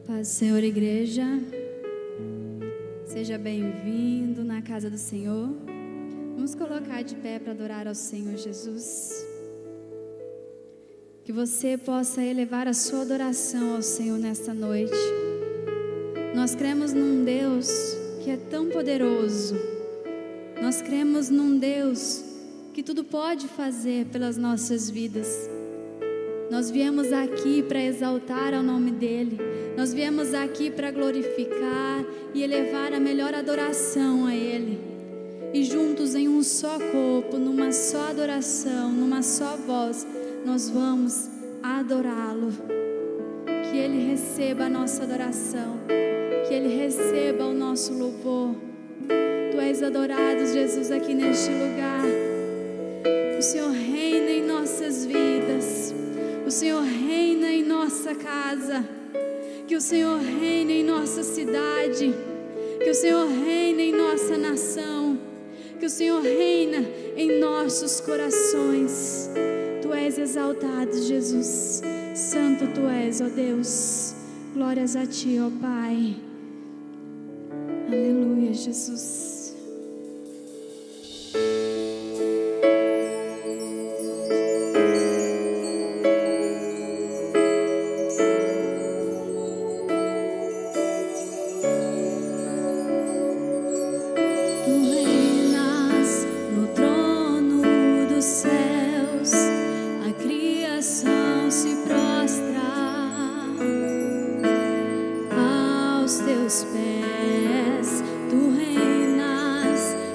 Paz do Senhor, igreja. Seja bem-vindo na casa do Senhor. Vamos colocar de pé para adorar ao Senhor Jesus. Que você possa elevar a sua adoração ao Senhor nesta noite. Nós cremos num Deus que é tão poderoso. Nós cremos num Deus que tudo pode fazer pelas nossas vidas. Nós viemos aqui para exaltar ao nome dEle. Nós viemos aqui para glorificar e elevar a melhor adoração a Ele. E juntos em um só corpo, numa só adoração, numa só voz, nós vamos adorá-lo. Que Ele receba a nossa adoração, que Ele receba o nosso louvor. Tu és adorado, Jesus, aqui neste lugar. O Senhor reina em nossas vidas. O Senhor reina em nossa casa. Que o Senhor reine em nossa cidade. Que o Senhor reine em nossa nação. Que o Senhor reina em nossos corações. Tu és exaltado, Jesus. Santo Tu és, ó Deus. Glórias a Ti, ó Pai. Aleluia, Jesus.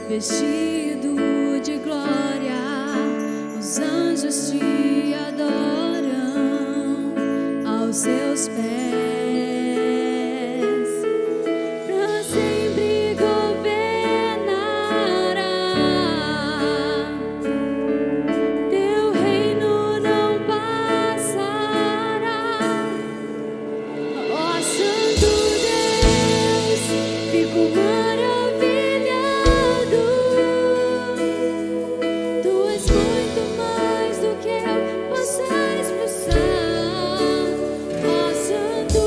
Vestido de glória, os anjos te adoram aos seus pés. Pra sempre governará, teu reino não passará. Ó Santo Deus, fico muito mais do que eu possa expressar. Ó Santo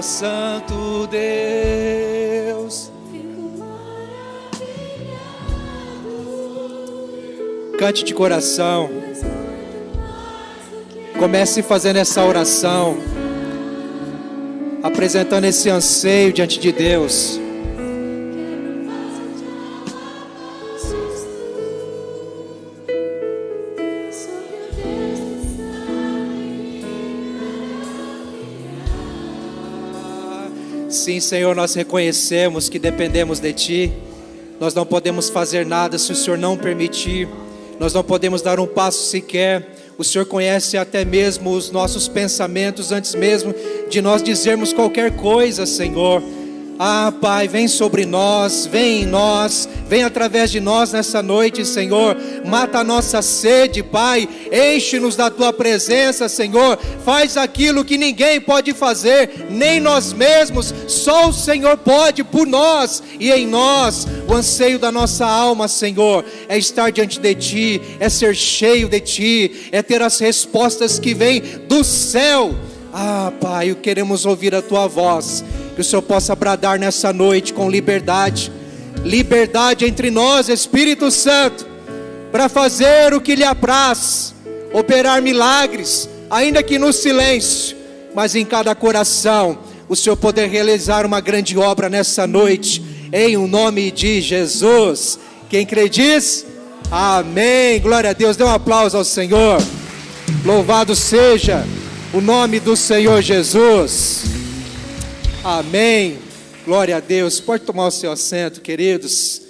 Santo Deus. Cante de coração. Comece fazendo essa oração, apresentando esse anseio diante de Deus. Sim, Senhor, nós reconhecemos que dependemos de Ti. Nós não podemos fazer nada se o Senhor não permitir. Nós não podemos dar um passo sequer. O Senhor conhece até mesmo os nossos pensamentos antes mesmo de nós dizermos qualquer coisa, Senhor. Ah, Pai, vem sobre nós, vem em nós, vem através de nós nessa noite, Senhor. Mata a nossa sede, Pai. Enche-nos da Tua presença, Senhor. Faz aquilo que ninguém pode fazer, nem nós mesmos. Só o Senhor pode por nós e em nós. O anseio da nossa alma, Senhor, é estar diante de Ti, é ser cheio de Ti, é ter as respostas que vêm do céu. Ah, Pai, queremos ouvir a Tua voz. Que o Senhor possa bradar nessa noite com liberdade. Liberdade entre nós, Espírito Santo, para fazer o que lhe apraz, operar milagres, ainda que no silêncio, mas em cada coração, o Senhor poder realizar uma grande obra nessa noite, em o nome de Jesus. Quem crê diz? Amém. Glória a Deus. Dê um aplauso ao Senhor. Louvado seja o nome do Senhor Jesus. Amém. Glória a Deus. Pode tomar o seu assento, queridos.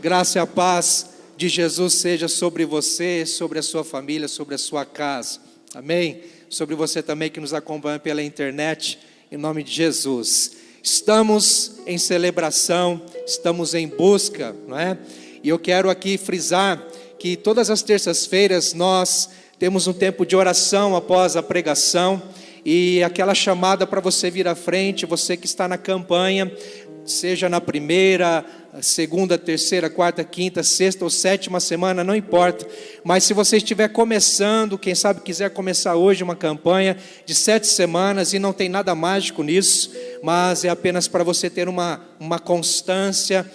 Graça e a paz de Jesus seja sobre você, sobre a sua família, sobre a sua casa. Amém. Sobre você também que nos acompanha pela internet, em nome de Jesus. Estamos em celebração, estamos em busca, não é? E eu quero aqui frisar que todas as terças-feiras nós temos um tempo de oração após a pregação. E aquela chamada para você vir à frente, você que está na campanha, seja na primeira, segunda, terceira, quarta, quinta, sexta ou sétima semana, não importa. Mas se você estiver começando, quem sabe quiser começar hoje uma campanha de 7 semanas, e não tem nada mágico nisso, mas é apenas para você ter uma constância,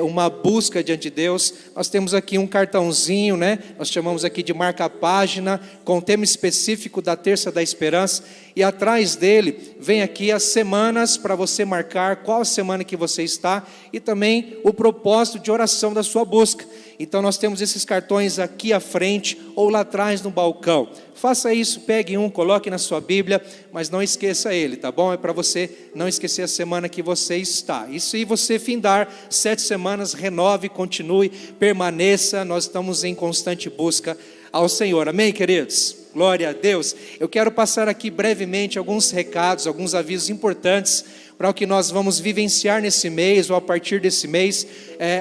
uma busca diante de Deus. Nós temos aqui um cartãozinho, né? Nós chamamos aqui de marca-página, com o tema específico da Terça da Esperança, e atrás dele vem aqui as semanas para você marcar qual semana que você está, e também o propósito de oração da sua busca. Então nós temos esses cartões aqui à frente ou lá atrás no balcão. Faça isso, pegue um, coloque na sua Bíblia, mas não esqueça ele, tá bom? É para você não esquecer a semana que você está. E se você findar 7 semanas, renove, continue, permaneça. Nós estamos em constante busca ao Senhor. Amém, queridos? Glória a Deus. Eu quero passar aqui brevemente alguns recados, alguns avisos importantes para o que nós vamos vivenciar nesse mês, ou a partir desse mês,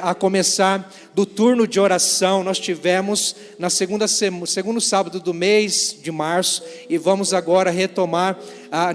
a começar do turno de oração. Nós tivemos na segundo sábado do mês de março, e vamos agora retomar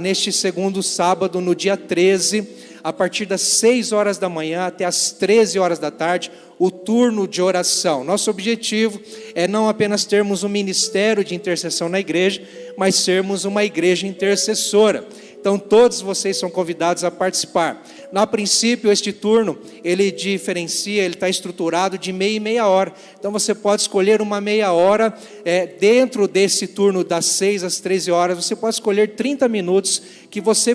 neste segundo sábado, no dia 13, a partir das 6 horas da manhã até as 13 horas da tarde, o turno de oração. Nosso objetivo é não apenas termos um ministério de intercessão na igreja, mas sermos uma igreja intercessora. Então todos vocês são convidados a participar. A princípio, este turno, ele diferencia, ele está estruturado de meia e meia hora. Então você pode escolher uma meia hora, dentro desse turno das 6 às 13 horas, você pode escolher 30 minutos que você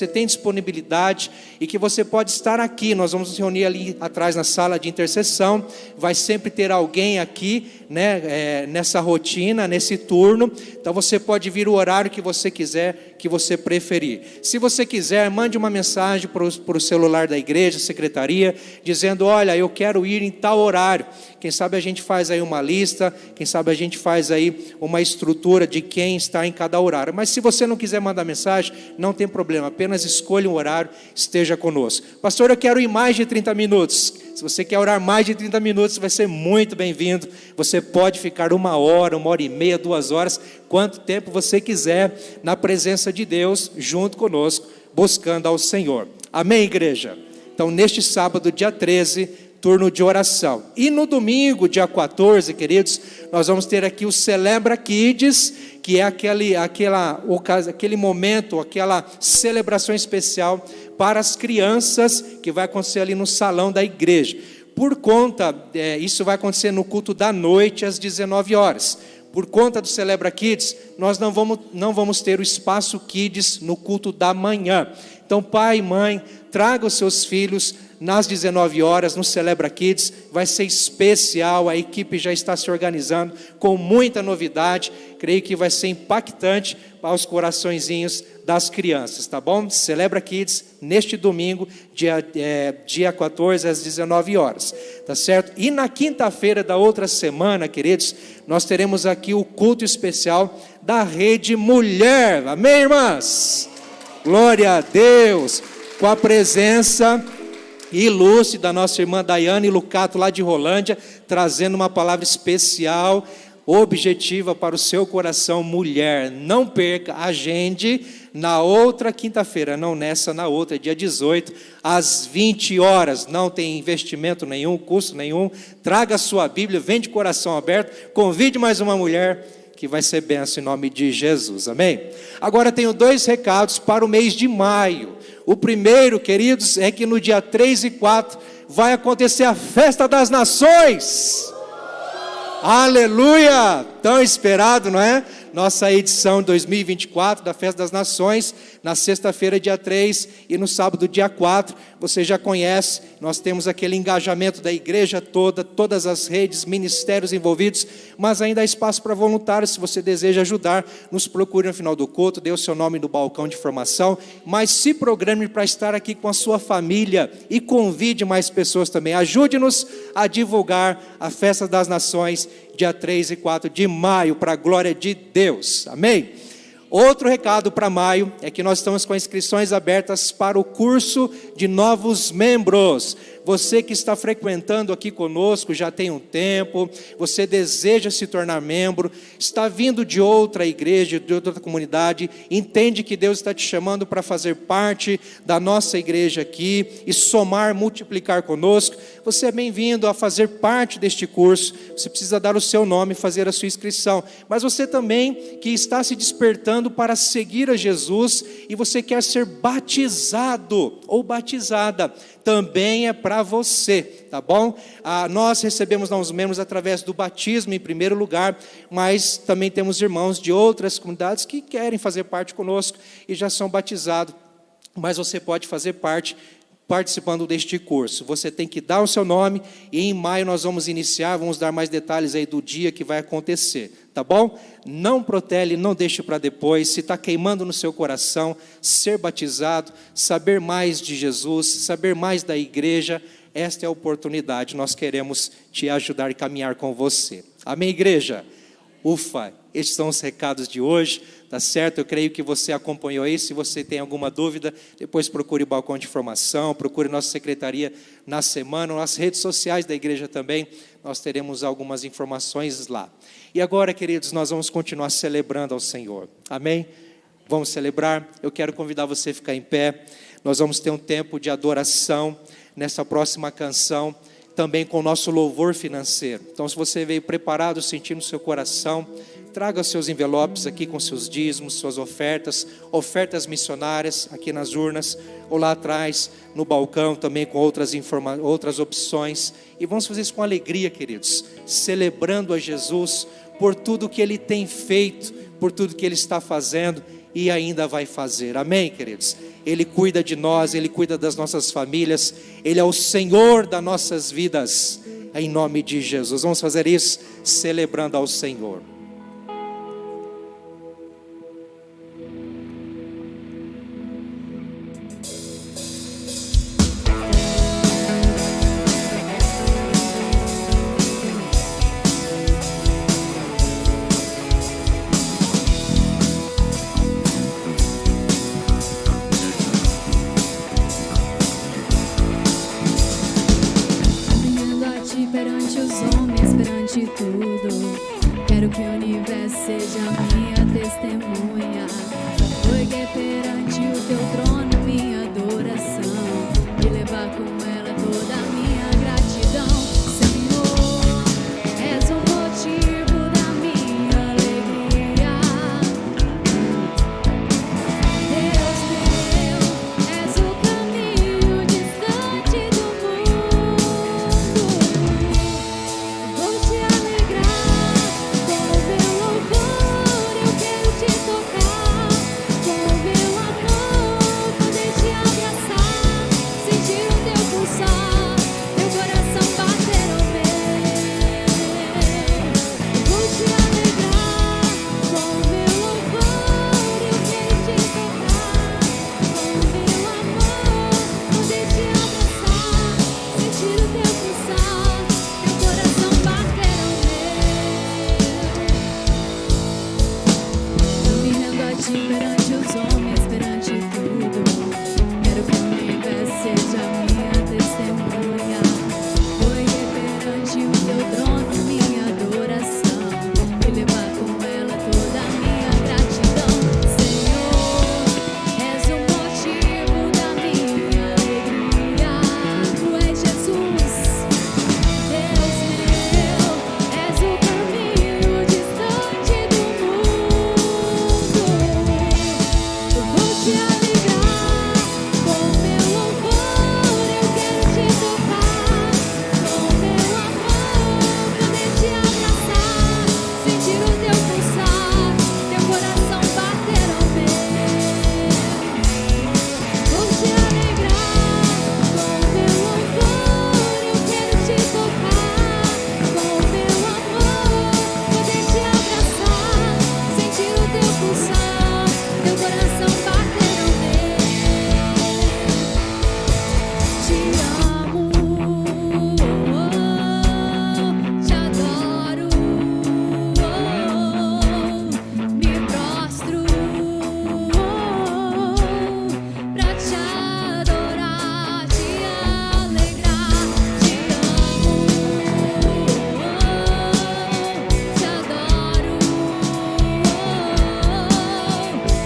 tem disponibilidade e que você pode estar aqui. Nós vamos nos reunir ali atrás na sala de intercessão. Vai sempre ter alguém aqui, né, nessa rotina, nesse turno. Então você pode vir o horário que você quiser, que você preferir. Se você quiser, mande uma mensagem para o celular da igreja, secretaria, dizendo: olha, eu quero ir em tal horário. Quem sabe a gente faz aí uma lista, quem sabe a gente faz aí uma estrutura de quem está em cada horário. Mas se você não quiser mandar mensagem, não tem problema, apenas escolha um horário, esteja conosco. Pastor, eu quero ir mais de 30 minutos. Se você quer orar mais de 30 minutos, vai ser muito bem-vindo. Você pode ficar 1 hora, 1h30, 2 horas, quanto tempo você quiser, na presença de Deus, junto conosco, buscando ao Senhor. Amém, igreja? Então, neste sábado, dia 13, turno de oração. E no domingo, dia 14, queridos, nós vamos ter aqui o Celebra Kids, que é aquele momento, aquela celebração especial para as crianças, que vai acontecer ali no salão da igreja. Por conta, isso vai acontecer no culto da noite, às 19 horas. Por conta do Celebra Kids, nós não vamos ter o espaço Kids no culto da manhã. Então, pai e mãe, traga os seus filhos nas 19 horas no Celebra Kids. Vai ser especial, a equipe já está se organizando com muita novidade. Creio que vai ser impactante para os coraçõezinhos das crianças, tá bom? Celebra Kids neste domingo, dia 14 às 19 horas, tá certo? E na quinta-feira da outra semana, queridos, nós teremos aqui o culto especial da Rede Mulher, amém, irmãs? Glória a Deus, com a presença ilustre da nossa irmã Daiane Lucato, lá de Rolândia, trazendo uma palavra especial, objetiva para o seu coração, mulher. Não perca, agende na outra quinta-feira, não nessa, na outra, dia 18, às 20 horas, não tem investimento nenhum, custo nenhum, traga a sua Bíblia, vem de coração aberto, convide mais uma mulher, que vai ser bênção em nome de Jesus, amém? Agora tenho 2 recados para o mês de maio. O primeiro, queridos, é que no dia 3 e 4 vai acontecer a Festa das Nações. Aleluia! Tão esperado, não é? Nossa edição 2024 da Festa das Nações, na sexta-feira, dia 3, e no sábado, dia 4, você já conhece, nós temos aquele engajamento da igreja toda, todas as redes, ministérios envolvidos, mas ainda há espaço para voluntários. Se você deseja ajudar, nos procure no final do culto, dê o seu nome no balcão de formação, mas se programe para estar aqui com a sua família e convide mais pessoas também. Ajude-nos a divulgar a Festa das Nações, dia 3 e 4 de maio, para a glória de Deus, amém? Outro recado para maio é que nós estamos com inscrições abertas para o curso de novos membros. Você que está frequentando aqui conosco já tem um tempo, você deseja se tornar membro, está vindo de outra igreja, de outra comunidade, entende que Deus está te chamando para fazer parte da nossa igreja aqui e somar, multiplicar conosco, você é bem-vindo a fazer parte deste curso. Você precisa dar o seu nome e fazer a sua inscrição, mas você também que está se despertando para seguir a Jesus e você quer ser batizado ou batizada, também é para você, tá bom? Nós recebemos novos membros através do batismo em primeiro lugar, mas também temos irmãos de outras comunidades que querem fazer parte conosco e já são batizados, mas você pode fazer parte participando deste curso. Você tem que dar o seu nome e em maio nós vamos iniciar, vamos dar mais detalhes aí do dia que vai acontecer, tá bom? Não protele, não deixe para depois. Se está queimando no seu coração ser batizado, saber mais de Jesus, saber mais da igreja, esta é a oportunidade. Nós queremos te ajudar e caminhar com você, amém, igreja? Ufa, estes são os recados de hoje, tá certo? Eu creio que você acompanhou isso. Se você tem alguma dúvida, depois procure o balcão de informação, procure nossa secretaria na semana, nas redes sociais da igreja também, nós teremos algumas informações lá. E agora, queridos, nós vamos continuar celebrando ao Senhor, amém? Vamos celebrar. Eu quero convidar você a ficar em pé. Nós vamos ter um tempo de adoração nessa próxima canção, também com o nosso louvor financeiro. Então, se você veio preparado, sentindo o seu coração, traga seus envelopes aqui com seus dízimos, suas ofertas, ofertas missionárias aqui nas urnas, ou lá atrás no balcão também com outras opções. E vamos fazer isso com alegria, queridos, celebrando a Jesus por tudo que Ele tem feito, por tudo que Ele está fazendo e ainda vai fazer, amém, queridos? Ele cuida de nós, Ele cuida das nossas famílias, Ele é o Senhor das nossas vidas, em nome de Jesus. Vamos fazer isso celebrando ao Senhor. Toda a minha gratidão. perante os homens, perante tudo. Quero que o universo seja minha testemunha. Foi perante o teu trono minha adoração e levar com ela toda a minha gratidão. Senhor, és o motivo da minha alegria. Tu és Jesus, Deus meu, és o caminho distante do mundo. Eu vou te alegrar com meu louvor, eu quero te tocar com meu amor, poder te abraçar, sentir o teu pulsar, teu coração bater ao meu. Vou te alegrar com meu louvor, eu quero te tocar com meu amor, poder te abraçar, sentir o teu pulsar, teu coração bater ao meu. Te amo, te adoro, me prostro pra te adorar, te alegrar. Te amo, te adoro,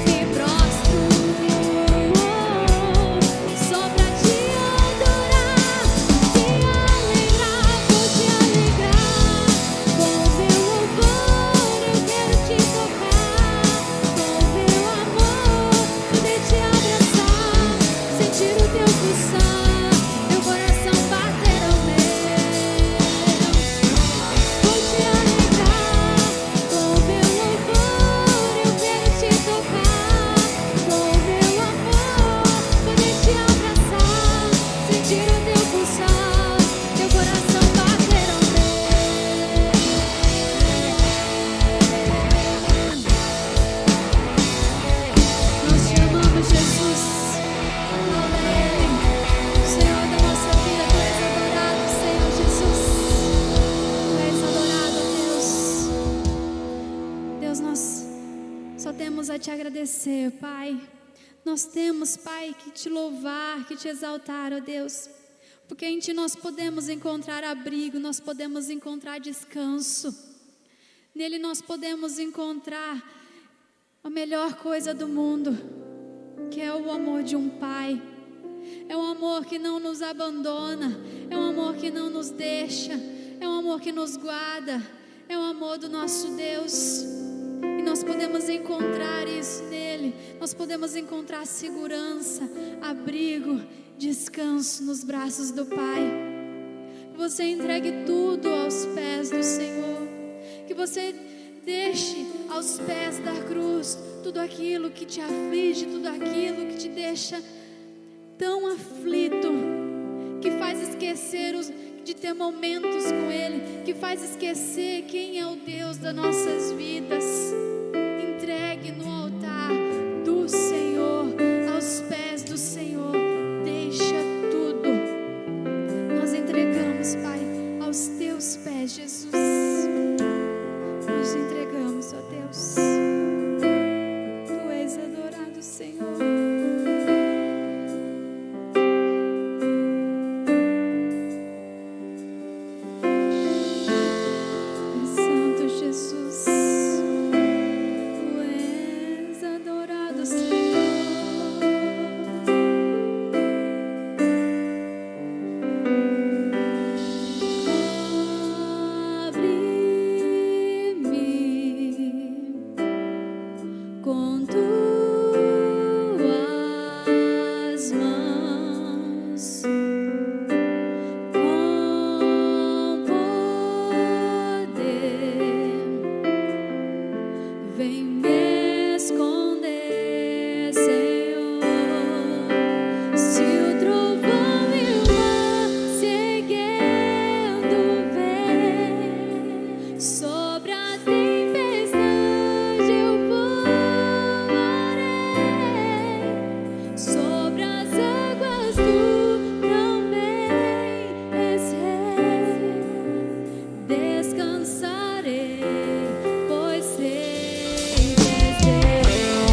me prostro só pra te adorar, te alegrar. Vou te alegrar com meu louvor, eu quero te tocar com meu amor, poder te abraçar, sentir o teu pulsar, teu coração bater ao meu. Vou te alegrar com meu louvor, eu quero te tocar com meu amor, poder te abraçar, sentir o teu pulsar, teu coração bater ao meu. Nós te amamos, Jesus. Louva Ele, Senhor da nossa vida. Tu és adorado, Senhor Jesus. Tu és adorado, Deus. Deus, nós só temos a te agradecer, Pai. Nós temos, Pai, que te louvar, que te exaltar, ó Deus. Porque em Ti nós podemos encontrar abrigo, nós podemos encontrar descanso. Nele nós podemos encontrar a melhor coisa do mundo, que é o amor de um pai. É um amor que não nos abandona, é um amor que não nos deixa, é um amor que nos guarda, é o amor do nosso Deus. E nós podemos encontrar isso nele, nós podemos encontrar segurança, abrigo, descanso nos braços do Pai. Que você entregue tudo aos pés do Senhor, que você deixe aos pés da cruz tudo aquilo que te aflige, tudo aquilo que te deixa tão aflito, que faz esquecer de ter momentos com Ele, que faz esquecer quem é o Deus das nossas vidas. Entregue no altar do Senhor, aos pés do Senhor, deixa tudo. Nós entregamos, Pai, aos teus pés, Jesus. Nos entregamos, ó Deus. Tu és adorado, Senhor. Santo Jesus, Tu és adorado, Senhor. Abre-me com Tuas mãos, com poder, vem me esconder, Senhor. Se o trovão e o mar seguindo vem, sobre a tempestade eu voarei, sobre as águas Tu também és Rei. Descansarei, pois sei que és Deus.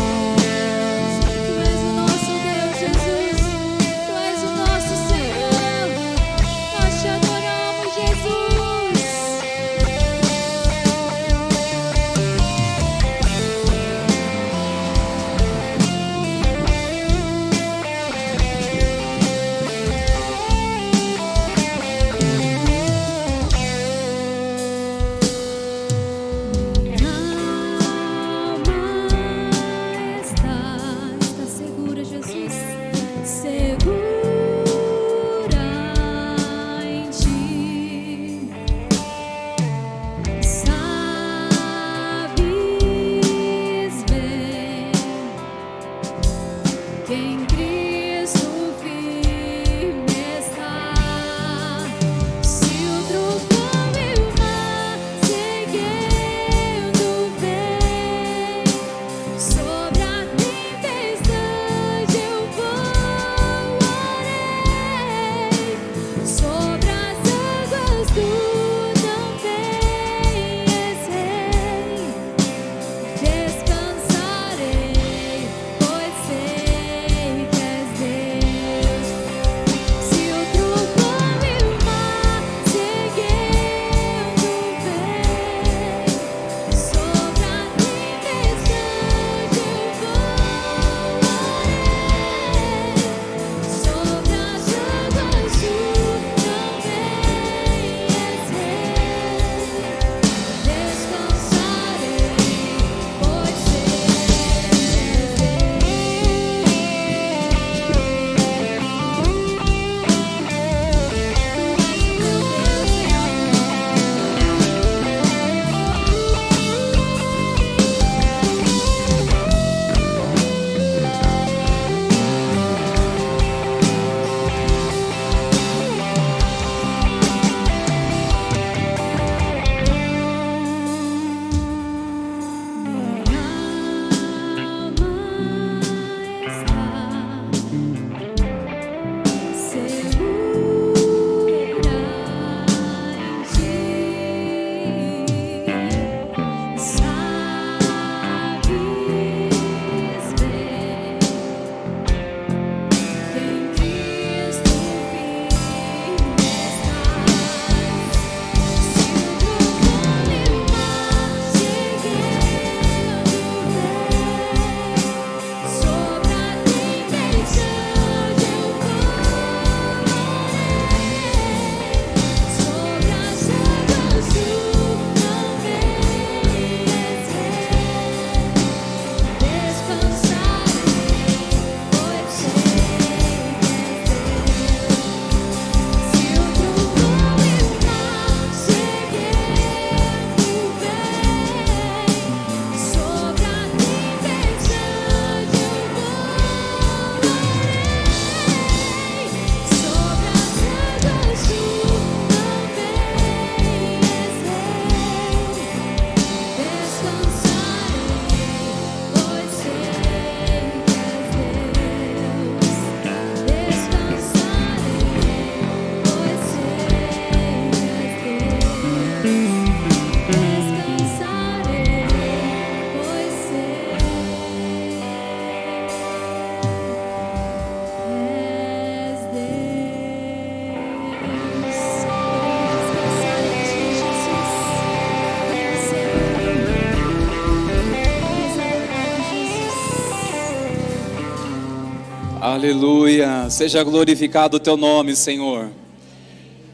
Aleluia, seja glorificado o teu nome, Senhor.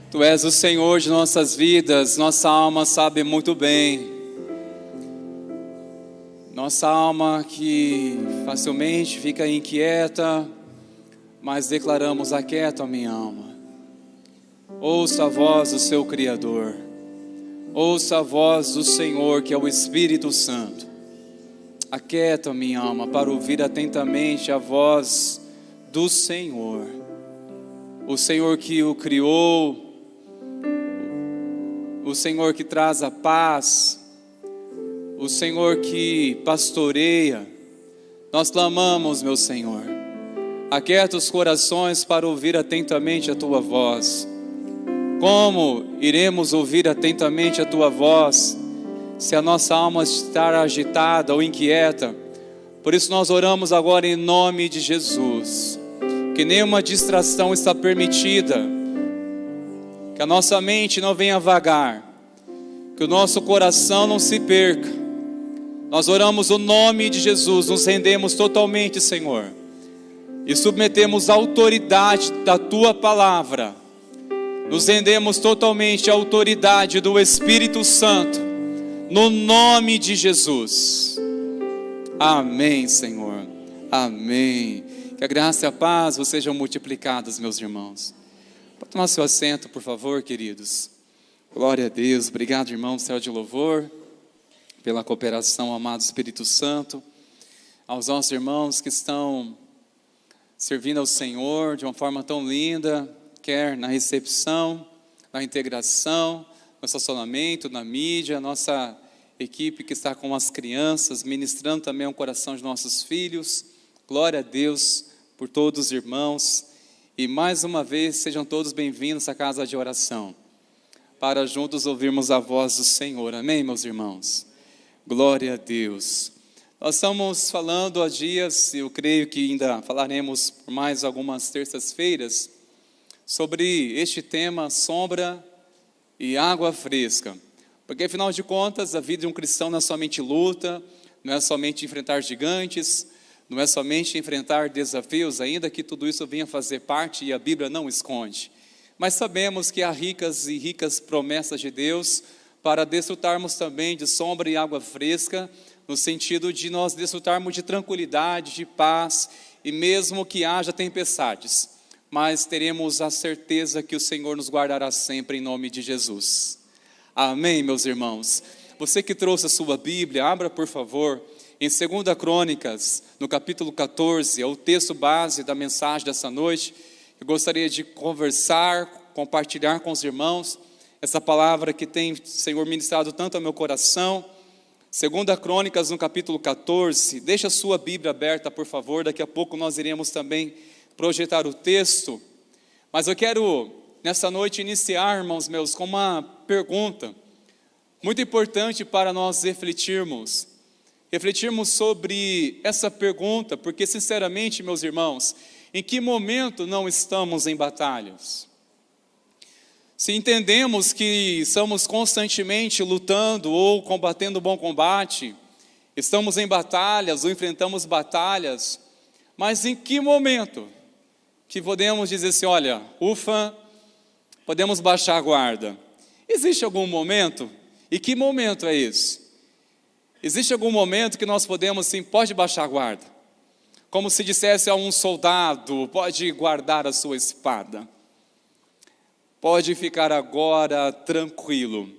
Tu és o Senhor de nossas vidas, nossa alma sabe muito bem. Nossa alma que facilmente fica inquieta, mas declaramos: aquieta a minha alma. Ouça a voz do seu Criador. Ouça a voz do Senhor, que é o Espírito Santo. Aquieta a minha alma para ouvir atentamente a voz do Senhor. O Senhor que o criou, o Senhor que traz a paz, o Senhor que pastoreia. Nós clamamos, meu Senhor, aquieta os corações para ouvir atentamente a Tua voz. Como iremos ouvir atentamente a Tua voz se a nossa alma estar agitada ou inquieta? Por isso nós oramos agora em nome de Jesus, que nenhuma distração está permitida, que a nossa mente não venha vagar, que o nosso coração não se perca. Nós oramos o nome de Jesus, nos rendemos totalmente, Senhor, e submetemos a autoridade da Tua palavra, nos rendemos totalmente à autoridade do Espírito Santo, no nome de Jesus. Amém, Senhor, amém. Que a graça e a paz vos sejam multiplicadas, meus irmãos. Pode tomar seu assento, por favor, queridos. Glória a Deus. Obrigado, irmão, céu de louvor, pela cooperação, amado Espírito Santo. Aos nossos irmãos que estão servindo ao Senhor de uma forma tão linda, quer na recepção, na integração, no estacionamento, na mídia, nossa equipe que está com as crianças, ministrando também ao coração de nossos filhos. Glória a Deus por todos os irmãos. E mais uma vez, sejam todos bem-vindos à casa de oração, para juntos ouvirmos a voz do Senhor. Amém, meus irmãos? Glória a Deus. Nós estamos falando há dias, eu creio que ainda falaremos por mais algumas terças-feiras, sobre este tema, sombra e água fresca. Porque afinal de contas, a vida de um cristão não é somente luta, não é somente enfrentar gigantes, não é somente enfrentar desafios, ainda que tudo isso venha fazer parte e a Bíblia não esconde. Mas sabemos que há ricas e ricas promessas de Deus para desfrutarmos também de sombra e água fresca, no sentido de nós desfrutarmos de tranquilidade, de paz, e mesmo que haja tempestades, mas teremos a certeza que o Senhor nos guardará sempre em nome de Jesus. Amém, meus irmãos? Você que trouxe a sua Bíblia, abra por favor em 2 Crônicas, no capítulo 14, é o texto base da mensagem dessa noite. Eu gostaria de conversar, compartilhar com os irmãos essa palavra que tem, Senhor, ministrado tanto ao meu coração. 2 Crônicas, no capítulo 14, deixa a sua Bíblia aberta, por favor, daqui a pouco nós iremos também projetar o texto. Mas eu quero, nessa noite, iniciar, irmãos meus, com uma pergunta muito importante para nós refletirmos sobre essa pergunta, porque sinceramente, meus irmãos, em que momento não estamos em batalhas? Se entendemos que estamos constantemente lutando ou combatendo o bom combate, estamos em batalhas ou enfrentamos batalhas, mas em que momento que podemos dizer assim, olha, ufa, podemos baixar a guarda? Existe algum momento? E que momento é esse? Existe algum momento que nós podemos, sim, pode baixar a guarda? Como se dissesse a um soldado, pode guardar a sua espada. Pode ficar agora tranquilo.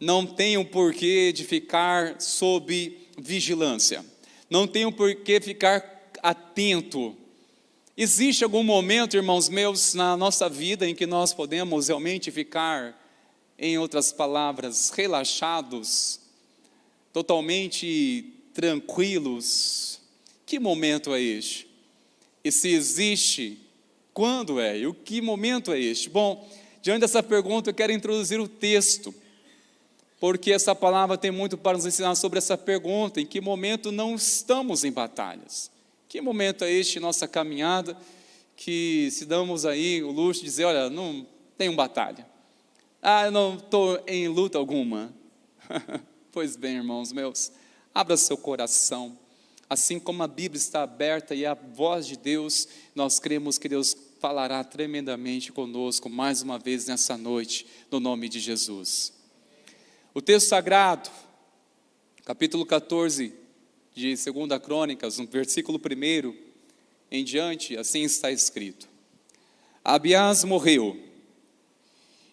Não tem um porquê de ficar sob vigilância. Não tem um porquê ficar atento. Existe algum momento, irmãos meus, na nossa vida em que nós podemos realmente ficar, em outras palavras, relaxados, totalmente tranquilos? Que momento é este? E se existe, quando é? E o que momento é este? Bom, diante dessa pergunta eu quero introduzir o texto, porque essa palavra tem muito para nos ensinar sobre essa pergunta, em que momento não estamos em batalhas? Que momento é este, nossa caminhada, que se damos aí o luxo de dizer, olha, não tenho batalha. Eu não estou em luta alguma. Pois bem, irmãos meus, abra seu coração, assim como a Bíblia está aberta e a voz de Deus, nós cremos que Deus falará tremendamente conosco mais uma vez nessa noite, no nome de Jesus. O texto sagrado, capítulo 14 de 2 Crônicas, no versículo 1 em diante, assim está escrito: Abiás morreu,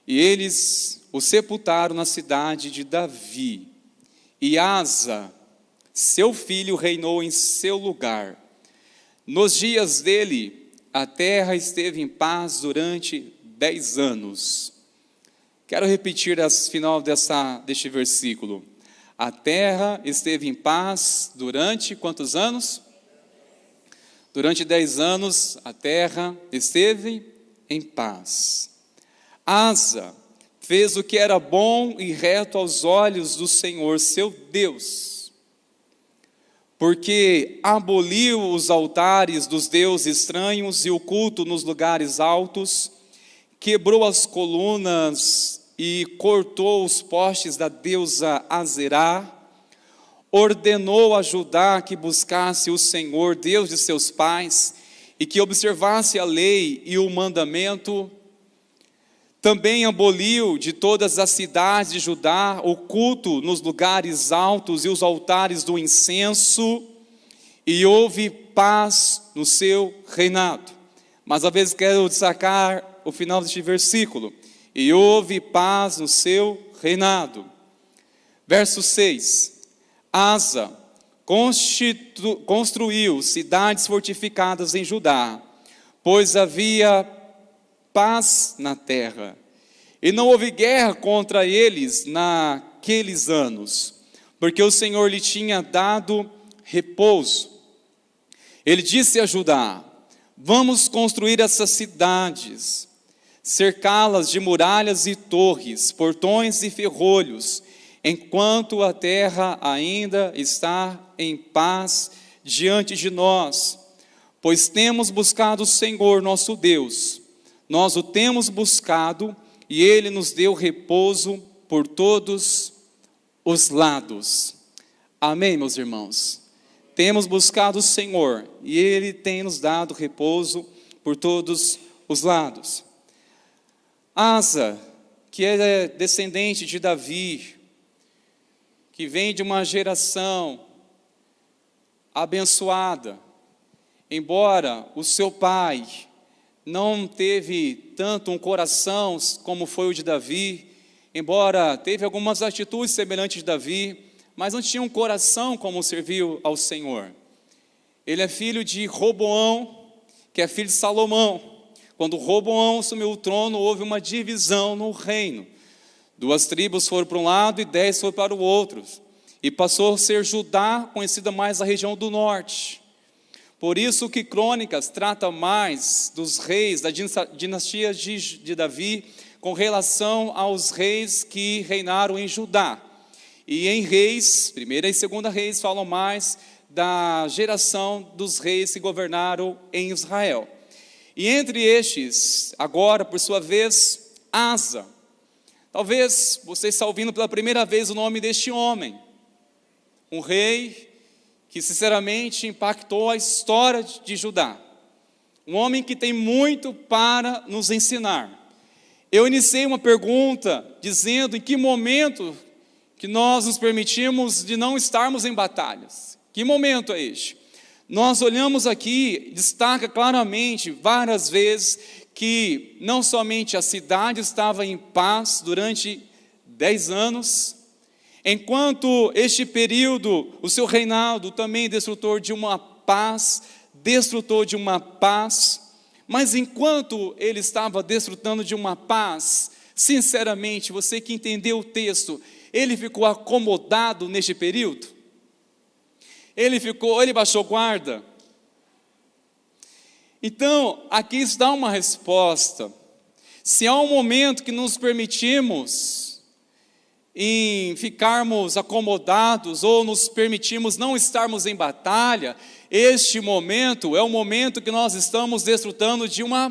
e eles o sepultaram na cidade de Davi, e Asa, seu filho, reinou em seu lugar. Nos dias dele, a terra esteve em paz durante 10 anos. Quero repetir o final deste versículo. A terra esteve em paz durante quantos anos? Durante 10 anos, a terra esteve em paz. Asa fez o que era bom e reto aos olhos do Senhor, seu Deus, porque aboliu os altares dos deuses estranhos e o culto nos lugares altos, quebrou as colunas e cortou os postes da deusa Azerá, ordenou a Judá que buscasse o Senhor, Deus de seus pais, e que observasse a lei e o mandamento. Também aboliu de todas as cidades de Judá o culto nos lugares altos e os altares do incenso, e houve paz no seu reinado. Mas às vezes quero destacar o final deste versículo: e houve paz no seu reinado. Verso 6: Asa construiu cidades fortificadas em Judá, pois havia paz na terra, e não houve guerra contra eles naqueles anos, porque o Senhor lhe tinha dado repouso. Ele disse a Judá: vamos construir essas cidades, cercá-las de muralhas e torres, portões e ferrolhos, enquanto a terra ainda está em paz diante de nós, pois temos buscado o Senhor nosso Deus. Nós o temos buscado e Ele nos deu repouso por todos os lados. Amém, meus irmãos? Temos buscado o Senhor e Ele tem nos dado repouso por todos os lados. Asa, que é descendente de Davi, que vem de uma geração abençoada, embora o seu pai não teve tanto um coração como foi o de Davi, embora teve algumas atitudes semelhantes de Davi, mas não tinha um coração como serviu ao Senhor. Ele é filho de Roboão, que é filho de Salomão. Quando Roboão assumiu o trono, houve uma divisão no reino. 2 tribos foram para um lado e 10 foram para o outro. E passou a ser Judá, conhecida mais a região do norte. Por isso que Crônicas trata mais dos reis da dinastia de Davi com relação aos reis que reinaram em Judá. E em Reis, 1ª e 2ª Reis, falam mais da geração dos reis que governaram em Israel. E entre estes, agora, por sua vez, Asa. Talvez você está ouvindo pela primeira vez o nome deste homem. Um rei que sinceramente impactou a história de Judá. Um homem que tem muito para nos ensinar. Eu iniciei uma pergunta dizendo em que momento que nós nos permitimos de não estarmos em batalhas. Que momento é este? Nós olhamos aqui, destaca claramente várias vezes que não somente a cidade estava em paz durante 10 anos, enquanto este período, o seu reinado também destrutor de uma paz, mas enquanto ele estava desfrutando de uma paz, sinceramente, você que entendeu o texto, ele ficou acomodado neste período? Ele baixou guarda? Então, aqui está uma resposta. Se há um momento que nos permitimos em ficarmos acomodados ou nos permitimos não estarmos em batalha, este momento é o momento que nós estamos desfrutando de uma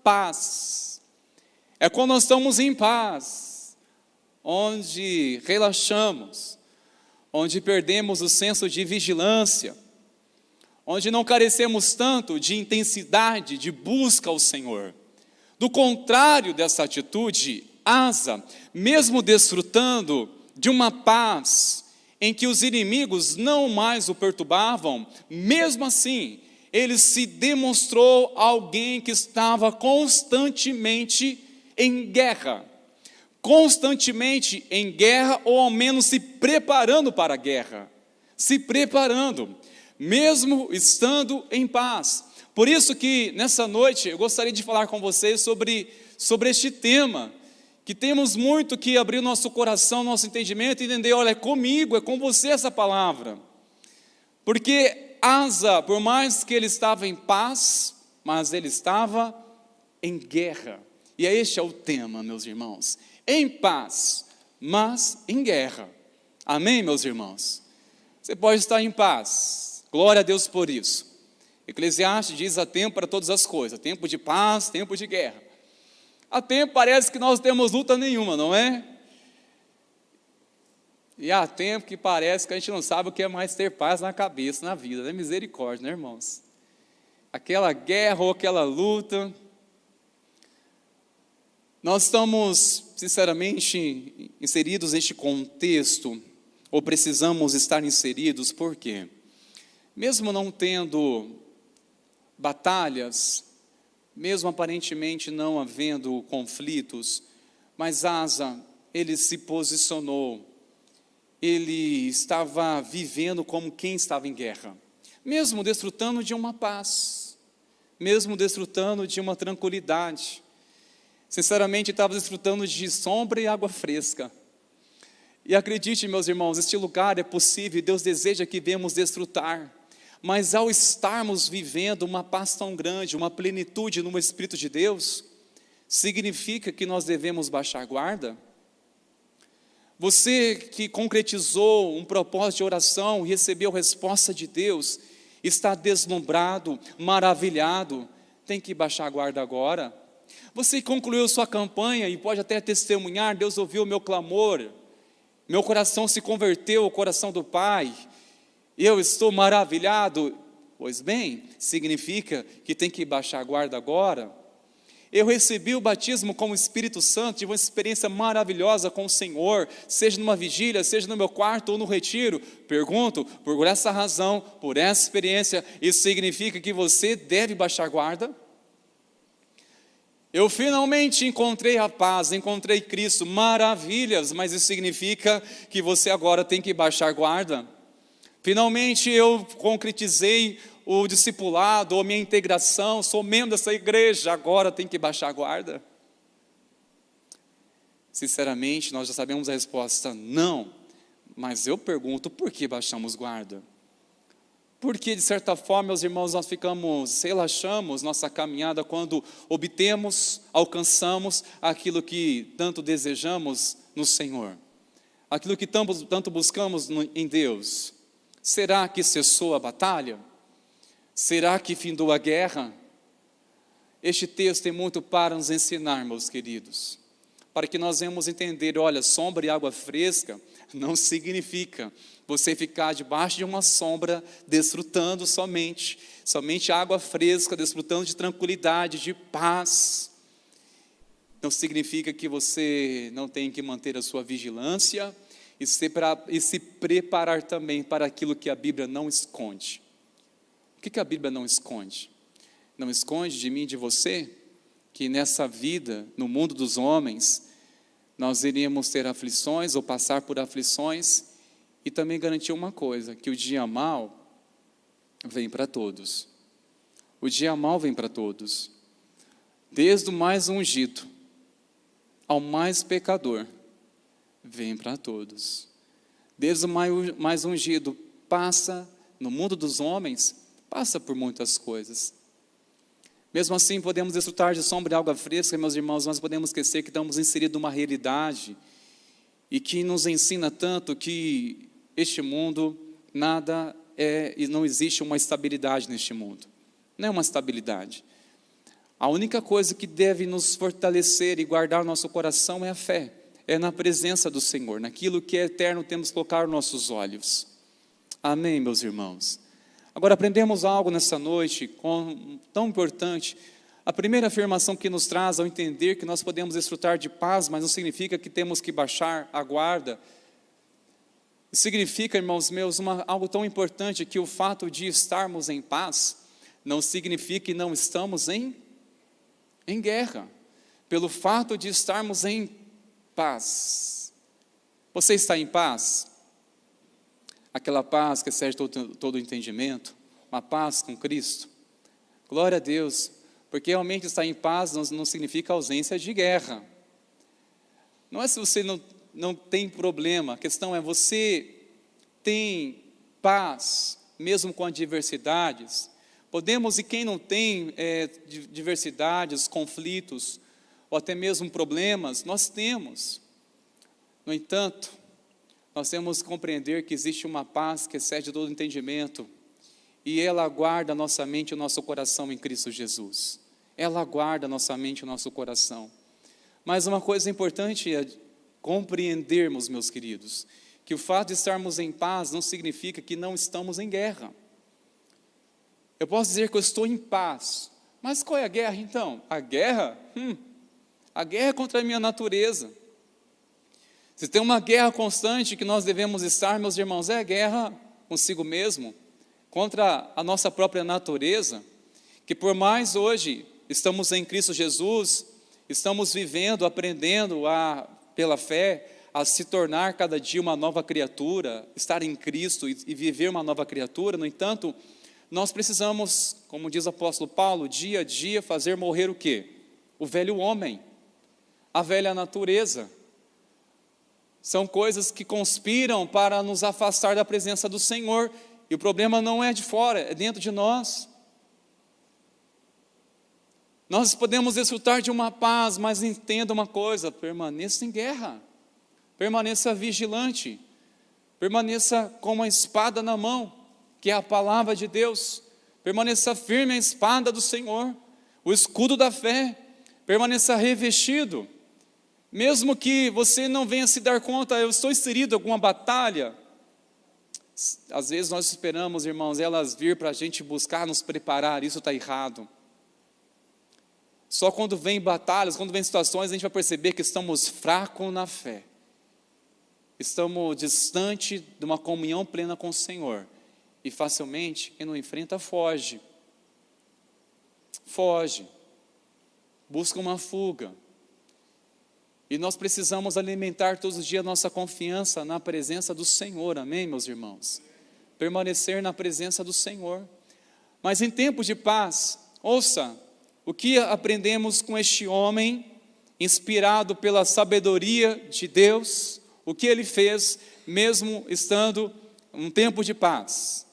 paz. É quando nós estamos em paz, onde relaxamos, onde perdemos o senso de vigilância, onde não carecemos tanto de intensidade, de busca ao Senhor. Do contrário dessa atitude, Asa, mesmo desfrutando de uma paz em que os inimigos não mais o perturbavam, mesmo assim, ele se demonstrou alguém que estava constantemente em guerra. Constantemente em guerra, ou ao menos se preparando para a guerra. Se preparando, mesmo estando em paz. Por isso que nessa noite eu gostaria de falar com vocês sobre este tema, que temos muito que abrir nosso coração, nosso entendimento e entender, olha, é comigo, é com você essa palavra. Porque Asa, por mais que ele estava em paz, mas ele estava em guerra. E este é o tema, meus irmãos. Em paz, mas em guerra. Amém, meus irmãos? Você pode estar em paz. Glória a Deus por isso. Eclesiastes diz: há tempo para todas as coisas. Tempo de paz, tempo de guerra. Há tempo parece que nós temos luta nenhuma, não é? E há tempo que parece que a gente não sabe o que é mais ter paz na cabeça, na vida, né? Misericórdia, né, irmãos? Aquela guerra ou aquela luta. Nós estamos, sinceramente, inseridos neste contexto, ou precisamos estar inseridos, por quê? Mesmo não tendo batalhas, mesmo aparentemente não havendo conflitos, mas Asa, ele se posicionou, ele estava vivendo como quem estava em guerra, mesmo desfrutando de uma paz, mesmo desfrutando de uma tranquilidade, sinceramente estava desfrutando de sombra e água fresca. E acredite, meus irmãos, este lugar é possível, Deus deseja que venhamos desfrutar, mas ao estarmos vivendo uma paz tão grande, uma plenitude no Espírito de Deus, significa que nós devemos baixar guarda? Você que concretizou um propósito de oração e recebeu resposta de Deus, está deslumbrado, maravilhado, tem que baixar a guarda agora? Você que concluiu sua campanha e pode até testemunhar: Deus ouviu o meu clamor, meu coração se converteu ao coração do Pai, eu estou maravilhado. Pois bem, significa que tem que baixar a guarda agora. Eu recebi o batismo com o Espírito Santo, tive uma experiência maravilhosa com o Senhor, seja numa vigília, seja no meu quarto ou no retiro. Pergunto, por essa razão, por essa experiência, isso significa que você deve baixar a guarda? Eu finalmente encontrei a paz, encontrei Cristo, maravilhas, mas isso significa que você agora tem que baixar guarda? Finalmente eu concretizei o discipulado, ou minha integração, sou membro dessa igreja, agora tem que baixar a guarda? Sinceramente, nós já sabemos a resposta: não. Mas eu pergunto, por que baixamos guarda? Porque, de certa forma, meus irmãos, nós relaxamos nossa caminhada quando obtemos, alcançamos aquilo que tanto desejamos no Senhor, aquilo que tanto buscamos em Deus. Será que cessou a batalha? Será que findou a guerra? Este texto tem muito para nos ensinar, meus queridos, para que nós venhamos entender, olha, sombra e água fresca não significa você ficar debaixo de uma sombra, desfrutando somente água fresca, desfrutando de tranquilidade, de paz. Não significa que você não tem que manter a sua vigilância e se preparar também para aquilo que a Bíblia não esconde. O que a Bíblia não esconde? Não esconde de mim e de você que nessa vida, no mundo dos homens, nós iríamos ter aflições ou passar por aflições, e também garantiu uma coisa, que o dia mau vem para todos. O dia mau vem para todos. Desde o mais ungido ao mais pecador, vem para todos. Desde o mais ungido passa, no mundo dos homens, passa por muitas coisas. Mesmo assim, podemos desfrutar de sombra e água fresca, meus irmãos, mas podemos esquecer que estamos inseridos numa realidade e que nos ensina tanto que este mundo nada é, e não existe uma estabilidade neste mundo. Não é uma estabilidade. A única coisa que deve nos fortalecer e guardar nosso coração é a fé. É na presença do Senhor, naquilo que é eterno temos que colocar nossos olhos. Amém, meus irmãos? Agora, aprendemos algo nessa noite tão importante. A primeira afirmação que nos traz ao entender que nós podemos desfrutar de paz, mas não significa que temos que baixar a guarda. Significa, irmãos meus, algo tão importante, que o fato de estarmos em paz não significa que não estamos em guerra. Pelo fato de estarmos em paz. Você está em paz? Aquela paz que excede todo o entendimento, uma paz com Cristo. Glória a Deus, porque realmente estar em paz não significa ausência de guerra. Não é se você não tem problema, a questão é você tem paz, mesmo com adversidades. Podemos, e quem não tem diversidades, conflitos, ou até mesmo problemas, nós temos. No entanto, nós temos que compreender que existe uma paz que excede todo entendimento, e ela guarda a nossa mente e o nosso coração em Cristo Jesus. Ela guarda a nossa mente e o nosso coração. Mas uma coisa importante é compreendermos, meus queridos, que o fato de estarmos em paz não significa que não estamos em guerra. Eu posso dizer que eu estou em paz, mas qual é a guerra então? A guerra? A guerra é contra a minha natureza. Se tem uma guerra constante que nós devemos estar, meus irmãos, é a guerra consigo mesmo, contra a nossa própria natureza, que por mais hoje estamos em Cristo Jesus, estamos vivendo, aprendendo pela fé, a se tornar cada dia uma nova criatura, estar em Cristo e viver uma nova criatura. No entanto, nós precisamos, como diz o apóstolo Paulo, dia a dia fazer morrer o quê? O velho homem, a velha natureza. São coisas que conspiram para nos afastar da presença do Senhor, e o problema não é de fora, é dentro de nós. Nós podemos desfrutar de uma paz, mas entenda uma coisa: permaneça em guerra, permaneça vigilante, permaneça com uma espada na mão, que é a palavra de Deus, permaneça firme a espada do Senhor, o escudo da fé, permaneça revestido, mesmo que você não venha se dar conta, eu estou inserido em alguma batalha. Às vezes nós esperamos, irmãos, elas vir para a gente buscar nos preparar, isso está errado. Só quando vem batalhas, quando vem situações, a gente vai perceber que estamos fracos na fé, estamos distante de uma comunhão plena com o Senhor, e facilmente quem não enfrenta foge, busca uma fuga. E nós precisamos alimentar todos os dias a nossa confiança na presença do Senhor, amém, meus irmãos? Permanecer na presença do Senhor. Mas em tempos de paz, ouça, o que aprendemos com este homem, inspirado pela sabedoria de Deus, o que ele fez, mesmo estando em um tempo de paz.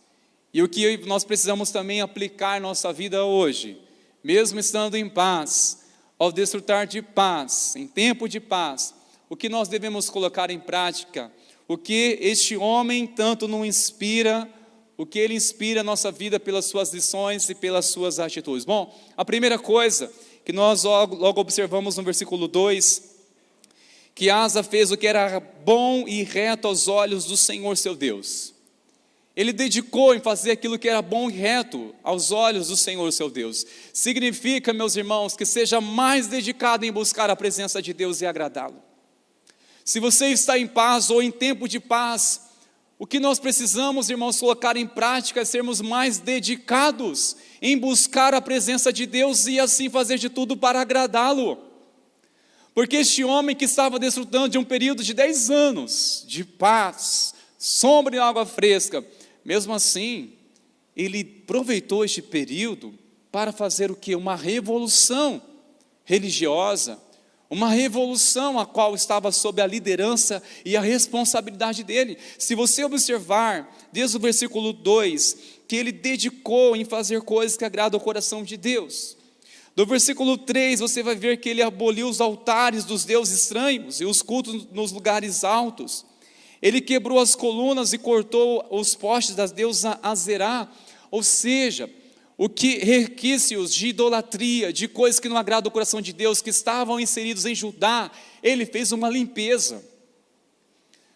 E o que nós precisamos também aplicar em nossa vida hoje, mesmo estando em paz, ao desfrutar de paz, em tempo de paz, o que nós devemos colocar em prática, o que este homem tanto nos inspira, o que ele inspira a nossa vida pelas suas lições e pelas suas atitudes. Bom, a primeira coisa que nós logo observamos no versículo 2, que Asa fez o que era bom e reto aos olhos do Senhor seu Deus. Ele dedicou em fazer aquilo que era bom e reto aos olhos do Senhor seu Deus. Significa, meus irmãos, que seja mais dedicado em buscar a presença de Deus e agradá-lo. Se você está em paz ou em tempo de paz, o que nós precisamos, irmãos, colocar em prática é sermos mais dedicados em buscar a presença de Deus e assim fazer de tudo para agradá-lo. Porque este homem que estava desfrutando de um período de 10 anos de paz, sombra e água fresca, mesmo assim, ele aproveitou este período para fazer o quê? Uma revolução religiosa, uma revolução a qual estava sob a liderança e a responsabilidade dele. Se você observar, desde o versículo 2, que ele dedicou em fazer coisas que agradam ao coração de Deus. Do versículo 3, você vai ver que ele aboliu os altares dos deuses estranhos e os cultos nos lugares altos. Ele quebrou as colunas e cortou os postes das deusas Azerá, ou seja, o que requisitos de idolatria, de coisas que não agradam ao coração de Deus, que estavam inseridos em Judá, ele fez uma limpeza,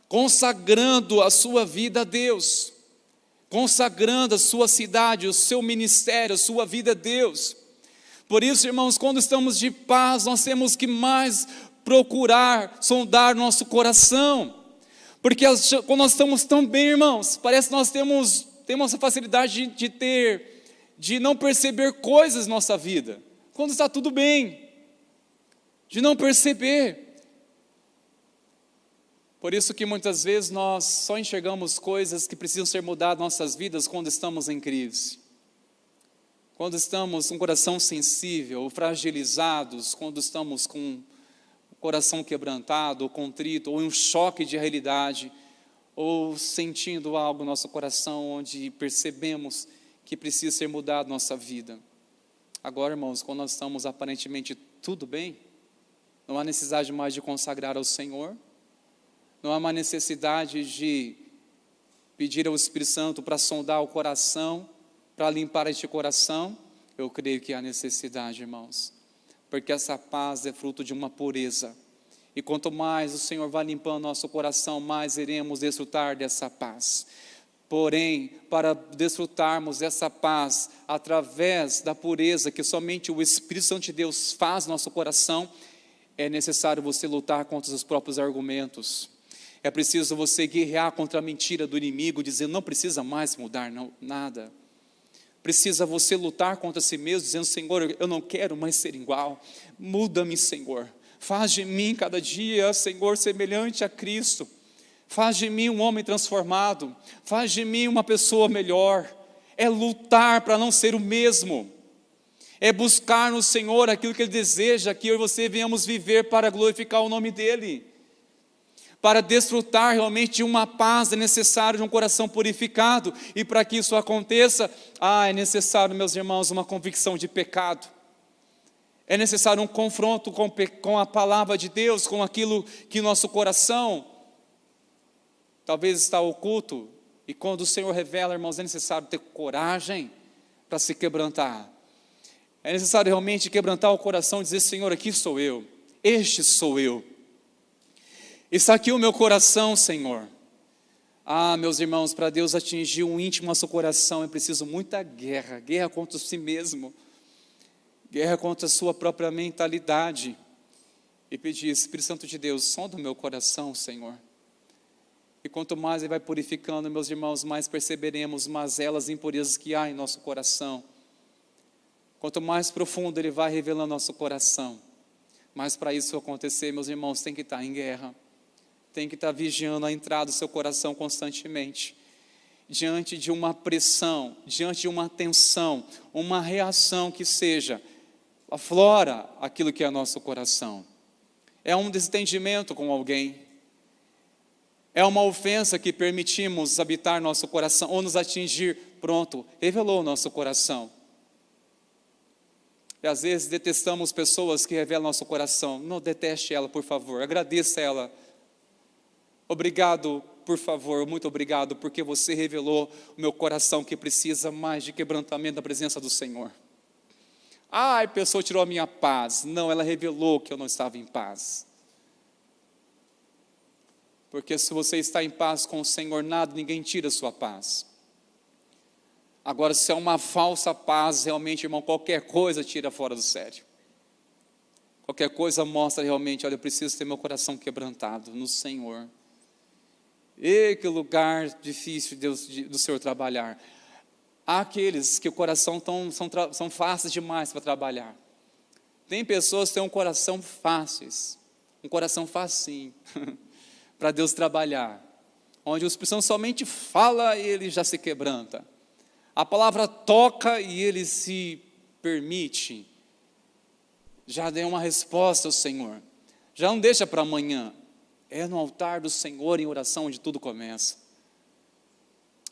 consagrando a sua vida a Deus, consagrando a sua cidade, o seu ministério, a sua vida a Deus. Por isso, irmãos, quando estamos de paz, nós temos que mais procurar sondar nosso coração, porque quando nós estamos tão bem, irmãos, parece que nós temos essa facilidade de não perceber coisas na nossa vida, quando está tudo bem, de não perceber. Por isso que muitas vezes nós só enxergamos coisas que precisam ser mudadas em nossas vidas quando estamos em crise. Quando estamos com um coração sensível, ou fragilizados, quando estamos com o coração quebrantado, ou contrito, ou em um choque de realidade, ou sentindo algo no nosso coração onde percebemos que precisa ser mudado na nossa vida. Agora, irmãos, quando nós estamos aparentemente tudo bem, não há necessidade mais de consagrar ao Senhor, não há mais necessidade de pedir ao Espírito Santo para sondar o coração, para limpar este coração. Eu creio que há necessidade, irmãos, porque essa paz é fruto de uma pureza, e quanto mais o Senhor vai limpando nosso coração, mais iremos desfrutar dessa paz. Porém, para desfrutarmos dessa paz, através da pureza que somente o Espírito Santo de Deus faz no nosso coração, é necessário você lutar contra os próprios argumentos. É preciso você guerrear contra a mentira do inimigo, dizendo não precisa mais mudar nada. Precisa você lutar contra si mesmo, dizendo: Senhor, eu não quero mais ser igual, muda-me, Senhor. Faz de mim cada dia, Senhor, semelhante a Cristo. Faz de mim um homem transformado, faz de mim uma pessoa melhor. É lutar para não ser o mesmo, é buscar no Senhor aquilo que Ele deseja, que eu e você venhamos viver para glorificar o nome dEle. Para desfrutar realmente de uma paz, é necessário de um coração purificado, e para que isso aconteça, é necessário, meus irmãos, uma convicção de pecado, é necessário um confronto com a palavra de Deus, com aquilo que nosso coração talvez está oculto, e quando o Senhor revela, irmãos, é necessário ter coragem para se quebrantar, é necessário realmente quebrantar o coração e dizer: Senhor, aqui sou eu, este sou eu. Está aqui o meu coração, Senhor. Meus irmãos, para Deus atingir um íntimo no nosso coração, é preciso muita guerra contra si mesmo, guerra contra a sua própria mentalidade, e pedir: Espírito Santo de Deus, sonda o meu coração, Senhor. E quanto mais Ele vai purificando, meus irmãos, mais perceberemos mazelas e impurezas que há em nosso coração. Quanto mais profundo Ele vai revelando nosso coração, mas para isso acontecer, meus irmãos, tem que estar em guerra, tem que estar vigiando a entrada do seu coração constantemente, diante de uma pressão, diante de uma tensão, uma reação que seja, aflora aquilo que é nosso coração. É um desentendimento com alguém, é uma ofensa que permitimos habitar nosso coração, ou nos atingir, pronto, revelou o nosso coração. E às vezes detestamos pessoas que revelam nosso coração. Não deteste ela, por favor, agradeça ela. Obrigado, por favor, muito obrigado, porque você revelou o meu coração que precisa mais de quebrantamento da presença do Senhor. A pessoa tirou a minha paz. Não, ela revelou que eu não estava em paz. Porque se você está em paz com o Senhor, nada, ninguém tira a sua paz. Agora, se é uma falsa paz, realmente, irmão, qualquer coisa tira fora do sério. Qualquer coisa mostra realmente: olha, eu preciso ter meu coração quebrantado no Senhor. E que lugar difícil do Senhor trabalhar. Há aqueles que o coração são fáceis demais para trabalhar. Tem pessoas que têm um coração fáceis, um coração facinho, para Deus trabalhar. Onde o Espírito Santo somente fala e ele já se quebranta. A palavra toca e ele se permite. Já deu uma resposta ao Senhor. Já não deixa para amanhã. É no altar do Senhor, em oração, onde tudo começa.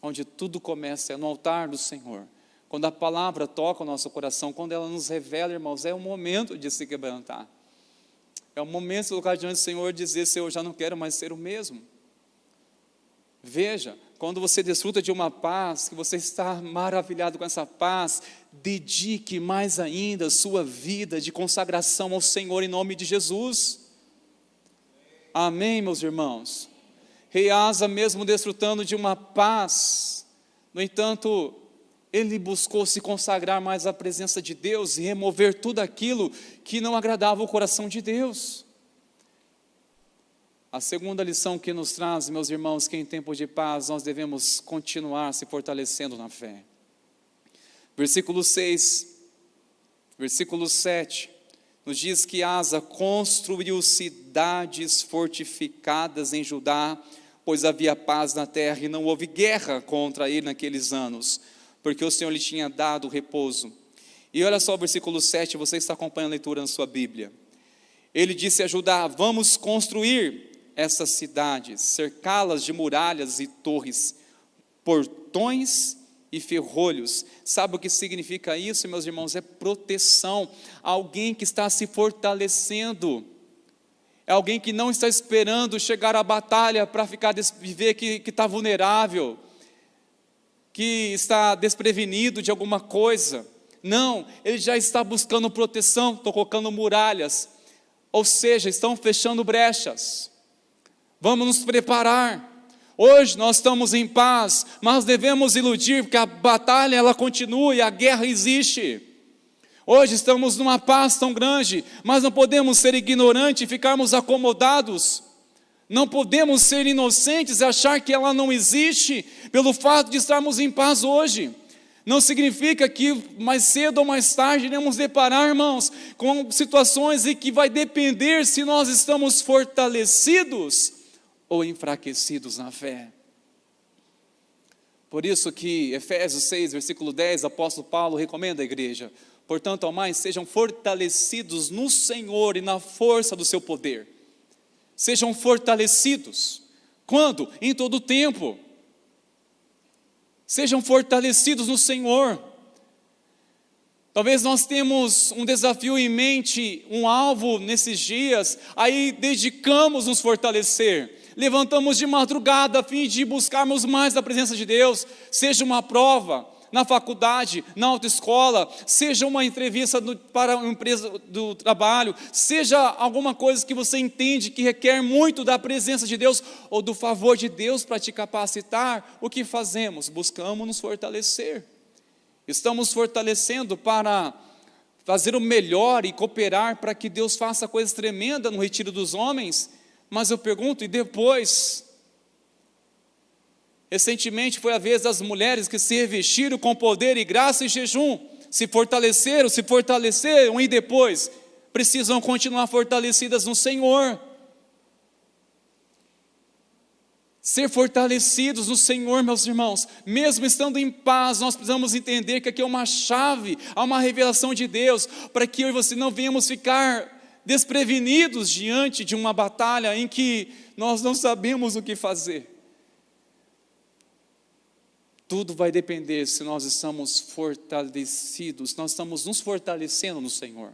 Onde tudo começa, é no altar do Senhor. Quando a palavra toca o nosso coração, quando ela nos revela, irmãos, é o momento de se quebrantar. É o momento de colocar diante do Senhor e dizer: Senhor, eu já não quero mais ser o mesmo. Veja, quando você desfruta de uma paz, que você está maravilhado com essa paz, dedique mais ainda a sua vida de consagração ao Senhor em nome de Jesus. Amém, meus irmãos? Rei Asa, mesmo desfrutando de uma paz No entanto, ele buscou se consagrar mais à presença de Deus e remover tudo aquilo que não agradava o coração de Deus. A segunda lição que nos traz, meus irmãos, que em tempo de paz nós devemos continuar se fortalecendo na fé. Versículo 6, versículo 7, nos diz que Asa construiu cidades fortificadas em Judá, pois havia paz na terra e não houve guerra contra ele naqueles anos, porque o Senhor lhe tinha dado repouso. E olha só o versículo 7, você está acompanhando a leitura na sua Bíblia. Ele disse a Judá: vamos construir essas cidades, cercá-las de muralhas e torres, portões e ferrolhos. Sabe o que significa isso, meus irmãos? É proteção. Alguém que está se fortalecendo, é alguém que não está esperando chegar à batalha para viver que está vulnerável, que está desprevenido de alguma coisa. Não, ele já está buscando proteção, estão colocando muralhas, ou seja, estão fechando brechas. Vamos nos preparar. Hoje nós estamos em paz, mas devemos iludir, porque a batalha ela continua e a guerra existe. Hoje estamos numa paz tão grande, mas não podemos ser ignorantes e ficarmos acomodados. Não podemos ser inocentes e achar que ela não existe pelo fato de estarmos em paz hoje. Não significa que mais cedo ou mais tarde iremos deparar, irmãos, com situações em que vai depender se nós estamos fortalecidos ou enfraquecidos na fé. Por isso que Efésios 6, versículo 10, o apóstolo Paulo recomenda à igreja: portanto, ao mais, sejam fortalecidos no Senhor e na força do seu poder. Sejam fortalecidos. Quando? Em todo o tempo. Sejam fortalecidos no Senhor. Talvez nós temos um desafio em mente, um alvo nesses dias, aí dedicamos nos fortalecer. Levantamos de madrugada a fim de buscarmos mais a presença de Deus, seja uma prova na faculdade, na autoescola, seja uma entrevista para uma empresa do trabalho, seja alguma coisa que você entende que requer muito da presença de Deus ou do favor de Deus para te capacitar. O que fazemos? Buscamos nos fortalecer. Estamos fortalecendo para fazer o melhor e cooperar para que Deus faça coisas tremendas no retiro dos homens. Mas eu pergunto, e depois? Recentemente foi a vez das mulheres que se revestiram com poder e graça e jejum, se fortaleceram e depois precisam continuar fortalecidas no Senhor. Ser fortalecidos no Senhor, meus irmãos, mesmo estando em paz, nós precisamos entender que aqui é uma chave, há uma revelação de Deus, para que eu e você não venhamos ficar desprevenidos diante de uma batalha em que nós não sabemos o que fazer. Tudo vai depender se nós estamos fortalecidos, nós estamos nos fortalecendo no Senhor,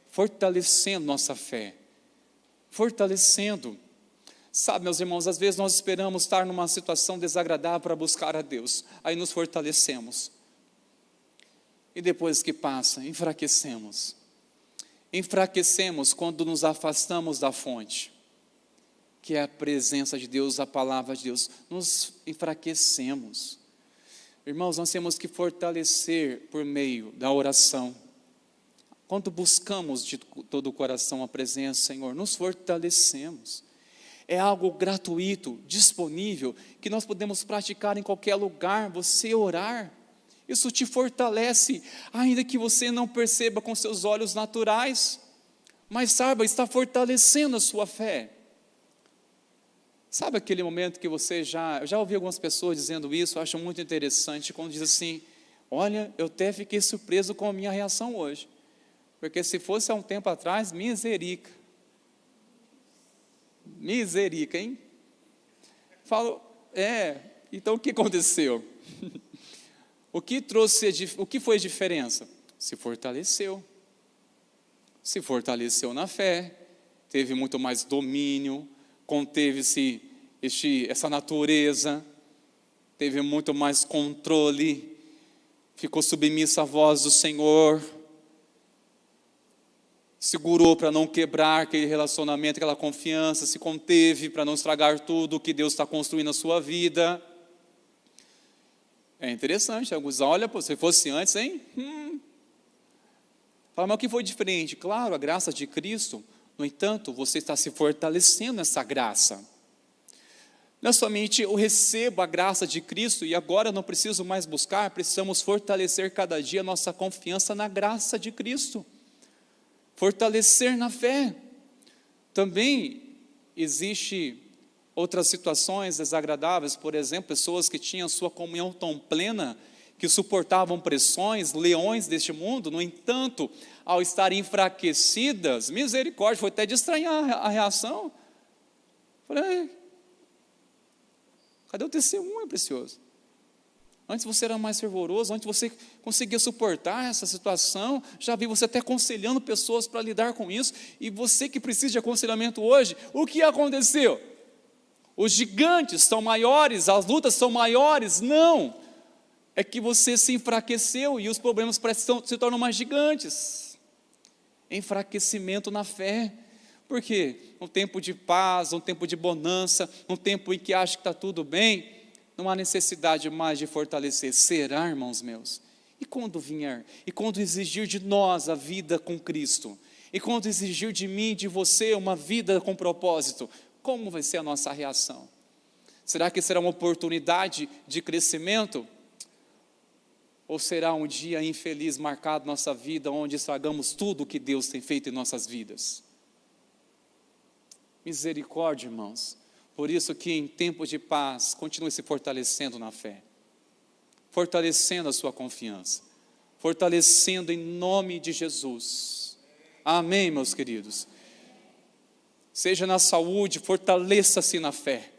fortalecendo nossa fé, fortalecendo. Sabe, meus irmãos, às vezes nós esperamos estar numa situação desagradável para buscar a Deus, aí nos fortalecemos, e depois que passa, enfraquecemos quando nos afastamos da fonte, que é a presença de Deus, a palavra de Deus, nos enfraquecemos. Irmãos, nós temos que fortalecer por meio da oração. Quando buscamos de todo o coração a presença do Senhor, nos fortalecemos. É algo gratuito, disponível, que nós podemos praticar em qualquer lugar. Você orar, isso te fortalece, ainda que você não perceba com seus olhos naturais, mas saiba, está fortalecendo a sua fé. Sabe aquele momento que eu já ouvi algumas pessoas dizendo isso, eu acho muito interessante, quando diz assim: olha, eu até fiquei surpreso com a minha reação hoje, porque se fosse há um tempo atrás, miserica, hein? Falo, então o que aconteceu? O que foi a diferença? Se fortaleceu na fé, teve muito mais domínio, conteve-se essa natureza, teve muito mais controle, ficou submissa à voz do Senhor, segurou para não quebrar aquele relacionamento, aquela confiança, se conteve para não estragar tudo o que Deus está construindo na sua vida. É interessante, alguns olham, se fosse antes, hein? Fala, mas o que foi diferente? Claro, a graça de Cristo. No entanto, você está se fortalecendo nessa graça. Não é somente eu recebo a graça de Cristo e agora eu não preciso mais buscar, precisamos fortalecer cada dia a nossa confiança na graça de Cristo. Fortalecer na fé. Também existe outras situações desagradáveis, por exemplo, pessoas que tinham sua comunhão tão plena, que suportavam pressões, leões deste mundo, no entanto, ao estarem enfraquecidas, misericórdia, foi até de estranhar a reação. Falei, cadê o testemunho, precioso? Antes você era mais fervoroso, antes você conseguia suportar essa situação, já vi você até aconselhando pessoas para lidar com isso, e você que precisa de aconselhamento hoje, o que aconteceu? Os gigantes são maiores, as lutas são maiores? Não, é que você se enfraqueceu e os problemas se tornam mais gigantes. Enfraquecimento na fé. Por quê? Um tempo de paz, um tempo de bonança, um tempo em que acha que está tudo bem, não há necessidade mais de fortalecer. Será, irmãos meus? E quando vier? E quando exigir de nós a vida com Cristo? E quando exigir de mim e de você uma vida com propósito? Como vai ser a nossa reação? Será que será uma oportunidade de crescimento? Ou será um dia infeliz marcado na nossa vida, onde estragamos tudo o que Deus tem feito em nossas vidas? Misericórdia, irmãos. Por isso que em tempos de paz, continue se fortalecendo na fé, fortalecendo a sua confiança, fortalecendo em nome de Jesus. Amém, meus queridos? Seja na saúde, fortaleça-se na fé.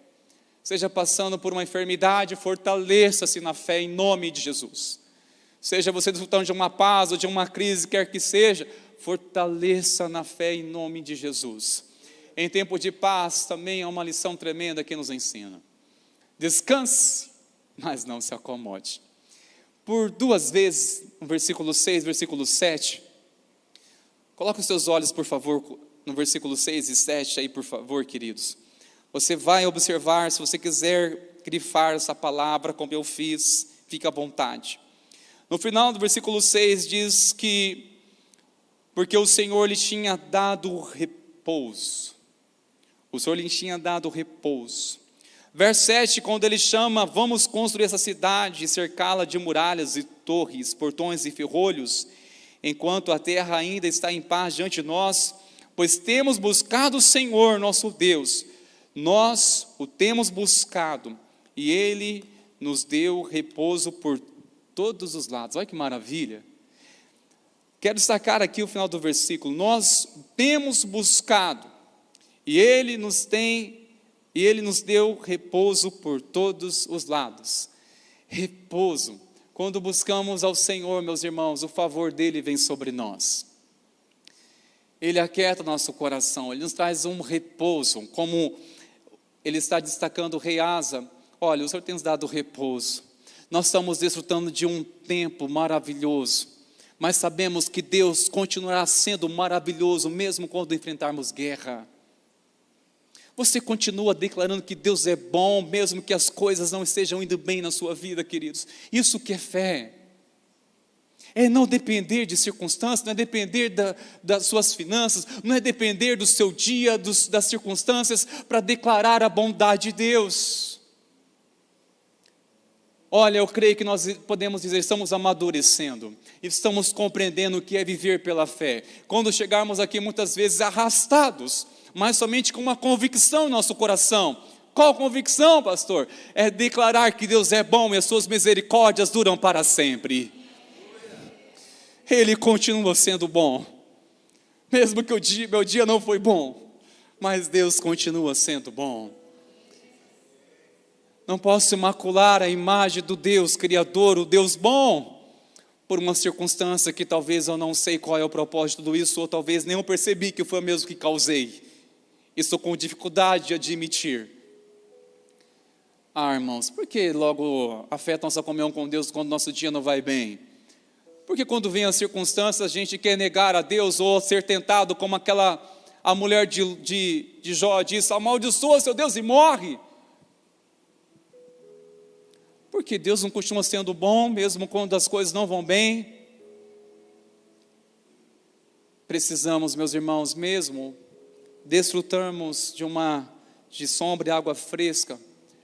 Seja passando por uma enfermidade, fortaleça-se na fé em nome de Jesus. Seja você desfrutando de uma paz ou de uma crise, quer que seja, fortaleça na fé em nome de Jesus. Em tempo de paz também é uma lição tremenda que nos ensina. Descanse, mas não se acomode. Por 2 vezes, no versículo 6, versículo 7, coloque os seus olhos, por favor, no versículo 6 e 7 aí, por favor, queridos. Você vai observar, se você quiser grifar essa palavra, como eu fiz, fique à vontade. No final do versículo 6 diz que, porque o Senhor lhe tinha dado repouso. O Senhor lhe tinha dado repouso. Verso 7, quando ele chama, vamos construir essa cidade, cercá-la de muralhas e torres, portões e ferrolhos, enquanto a terra ainda está em paz diante de nós, pois temos buscado o Senhor, nosso Deus. Nós o temos buscado, e Ele nos deu repouso por todos os lados. Olha que maravilha. Quero destacar aqui o final do versículo. Nós temos buscado, e Ele nos deu repouso por todos os lados. Repouso. Quando buscamos ao Senhor, meus irmãos, o favor dEle vem sobre nós. Ele aquieta nosso coração, Ele nos traz um repouso, como Ele está destacando o rei Asa. Olha, o Senhor tem nos dado repouso. Nós estamos desfrutando de um tempo maravilhoso, mas sabemos que Deus continuará sendo maravilhoso, mesmo quando enfrentarmos guerra. Você continua declarando que Deus é bom, mesmo que as coisas não estejam indo bem na sua vida, queridos. Isso que é fé. É não depender de circunstâncias, não é depender das suas finanças, não é depender do seu dia, das circunstâncias, para declarar a bondade de Deus. Olha, eu creio que nós podemos dizer, estamos amadurecendo, estamos compreendendo o que é viver pela fé. Quando chegarmos aqui muitas vezes arrastados, mas somente com uma convicção em nosso coração. Qual convicção, pastor? É declarar que Deus é bom e as suas misericórdias duram para sempre. Ele continua sendo bom, mesmo que meu dia não foi bom, mas Deus continua sendo bom. Não posso macular a imagem do Deus Criador, o Deus bom, por uma circunstância que talvez eu não sei qual é o propósito de tudo isso, ou talvez nem eu percebi que foi eu mesmo que causei. Estou com dificuldade de admitir. Irmãos, por que logo afeta nossa comunhão com Deus quando nosso dia não vai bem? Porque quando vem as circunstâncias, a gente quer negar a Deus ou ser tentado, como a mulher de Jó disse, amaldiçoa seu Deus e morre. Porque Deus não continua sendo bom, mesmo quando as coisas não vão bem. Precisamos, meus irmãos, mesmo desfrutarmos de sombra e água fresca,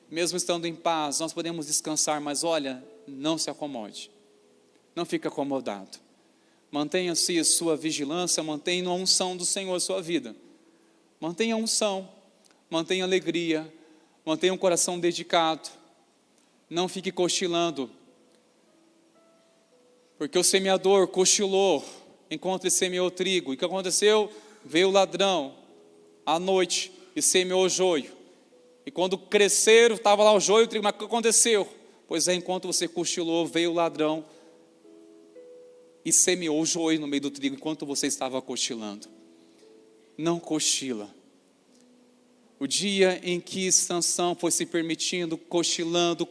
mesmo estando em paz, nós podemos descansar, mas olha, não se acomode, não fique acomodado. Mantenha-se a sua vigilância, mantenha a unção do Senhor a sua vida. Mantenha a unção, mantenha a alegria, mantenha um coração dedicado. Não fique cochilando, porque o semeador cochilou enquanto ele semeou trigo. E o que aconteceu? Veio o ladrão à noite e semeou o joio. E quando cresceram, estava lá o joio e o trigo. Mas o que aconteceu? Pois é, enquanto você cochilou, veio o ladrão e semeou o joio no meio do trigo, enquanto você estava cochilando. Não cochila. O dia em que Sansão foi se permitindo, cochilando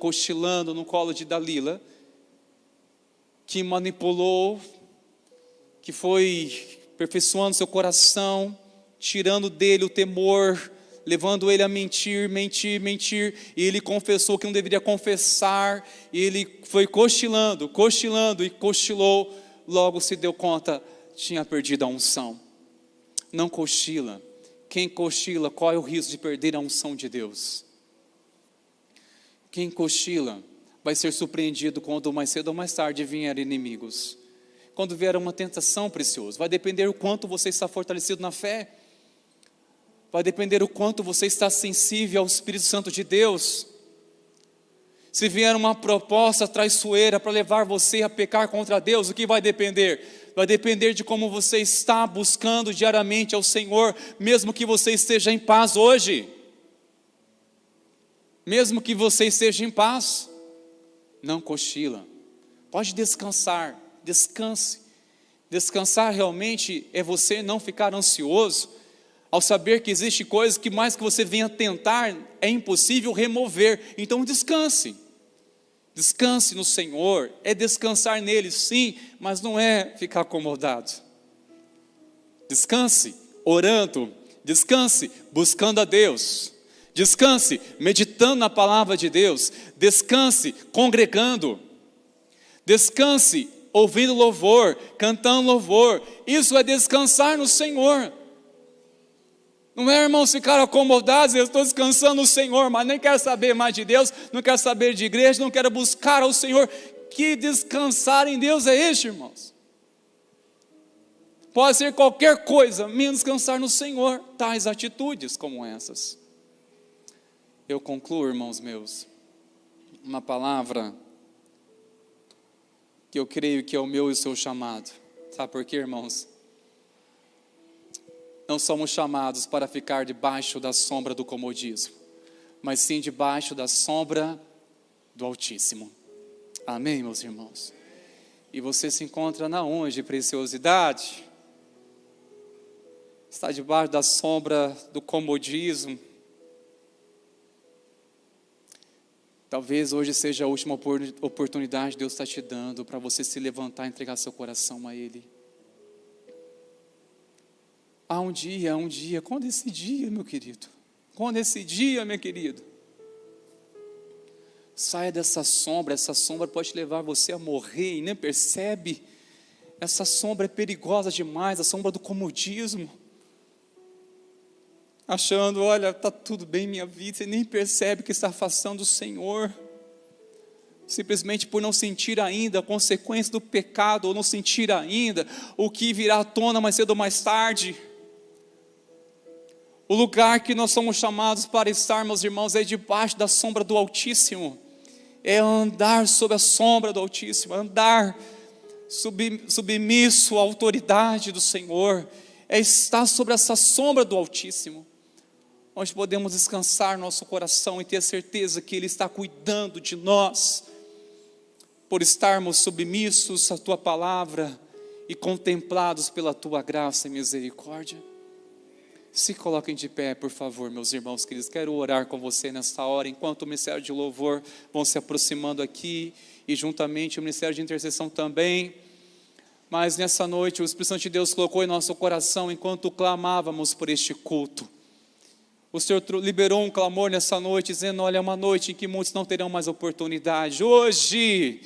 no colo de Dalila, que manipulou, que foi aperfeiçoando seu coração, tirando dele o temor, levando ele a mentir, e ele confessou que não deveria confessar, e ele foi cochilando, e cochilou, logo se deu conta, tinha perdido a unção. Não cochila. Quem cochila, qual é o risco de perder a unção de Deus? Quem cochila vai ser surpreendido quando mais cedo ou mais tarde vierem inimigos. Quando vier uma tentação, precioso, vai depender o quanto você está fortalecido na fé. Vai depender o quanto você está sensível ao Espírito Santo de Deus. Se vier uma proposta traiçoeira para levar você a pecar contra Deus, o que vai depender? Vai depender de como você está buscando diariamente ao Senhor, mesmo que você esteja em paz hoje. Mesmo que você esteja em paz, não cochila. Pode descansar, descanse. Descansar realmente é você não ficar ansioso, ao saber que existe coisas que mais que você venha tentar, é impossível remover. Então descanse. Descanse no Senhor, é descansar nele sim, mas não é ficar acomodado. Descanse orando, descanse buscando a Deus, descanse meditando na palavra de Deus, descanse congregando, descanse ouvindo louvor, cantando louvor. Isso é descansar no Senhor. Não é, irmãos, ficar acomodados, eu estou descansando no Senhor, mas nem quero saber mais de Deus, não quero saber de igreja, não quero buscar ao Senhor. Que descansar em Deus é este, irmãos? Pode ser qualquer coisa, menos descansar no Senhor, tais atitudes como essas. Eu concluo, irmãos meus, uma palavra que eu creio que é o meu e o seu chamado. Sabe por quê, irmãos? Não somos chamados para ficar debaixo da sombra do comodismo, mas sim debaixo da sombra do Altíssimo. Amém, meus irmãos? E você se encontra na onde, preciosidade? Está debaixo da sombra do comodismo? Talvez hoje seja a última oportunidade que Deus está te dando para você se levantar e entregar seu coração a Ele. Há um dia, quando esse dia, meu querido? Quando esse dia, meu querido? Saia dessa sombra, essa sombra pode levar você a morrer e nem percebe. Essa sombra é perigosa demais, a sombra do comodismo. Achando, olha, está tudo bem minha vida, você nem percebe que está afastando o Senhor. Simplesmente por não sentir ainda a consequência do pecado, ou não sentir ainda o que virá à tona mais cedo ou mais tarde. O lugar que nós somos chamados para estar, meus irmãos, é debaixo da sombra do Altíssimo. É andar sob a sombra do Altíssimo, andar submisso à autoridade do Senhor. É estar sobre essa sombra do Altíssimo, onde podemos descansar nosso coração e ter certeza que Ele está cuidando de nós, por estarmos submissos à Tua palavra e contemplados pela Tua graça e misericórdia. Se coloquem de pé, por favor, meus irmãos queridos. Quero orar com você nesta hora, enquanto o Ministério de Louvor vão se aproximando aqui, e juntamente o Ministério de Intercessão também. Mas nessa noite o Espírito Santo de Deus colocou em nosso coração, enquanto clamávamos por este culto, O Senhor liberou um clamor nessa noite, dizendo: olha, é uma noite em que muitos não terão mais oportunidade. Hoje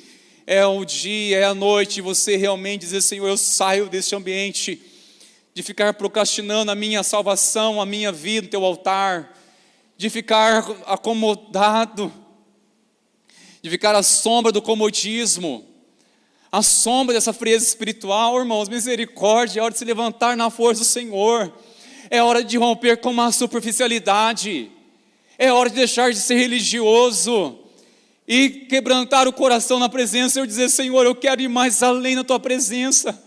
é o dia, é a noite de você realmente dizer: Senhor, eu saio deste ambiente de ficar procrastinando a minha salvação, a minha vida no teu altar, de ficar acomodado, de ficar à sombra do comodismo, à sombra dessa frieza espiritual. Irmãos, misericórdia, é hora de se levantar na força do Senhor. É hora de romper com uma superficialidade. É hora de deixar de ser religioso e quebrantar o coração na presença e dizer: Senhor, eu quero ir mais além na tua presença.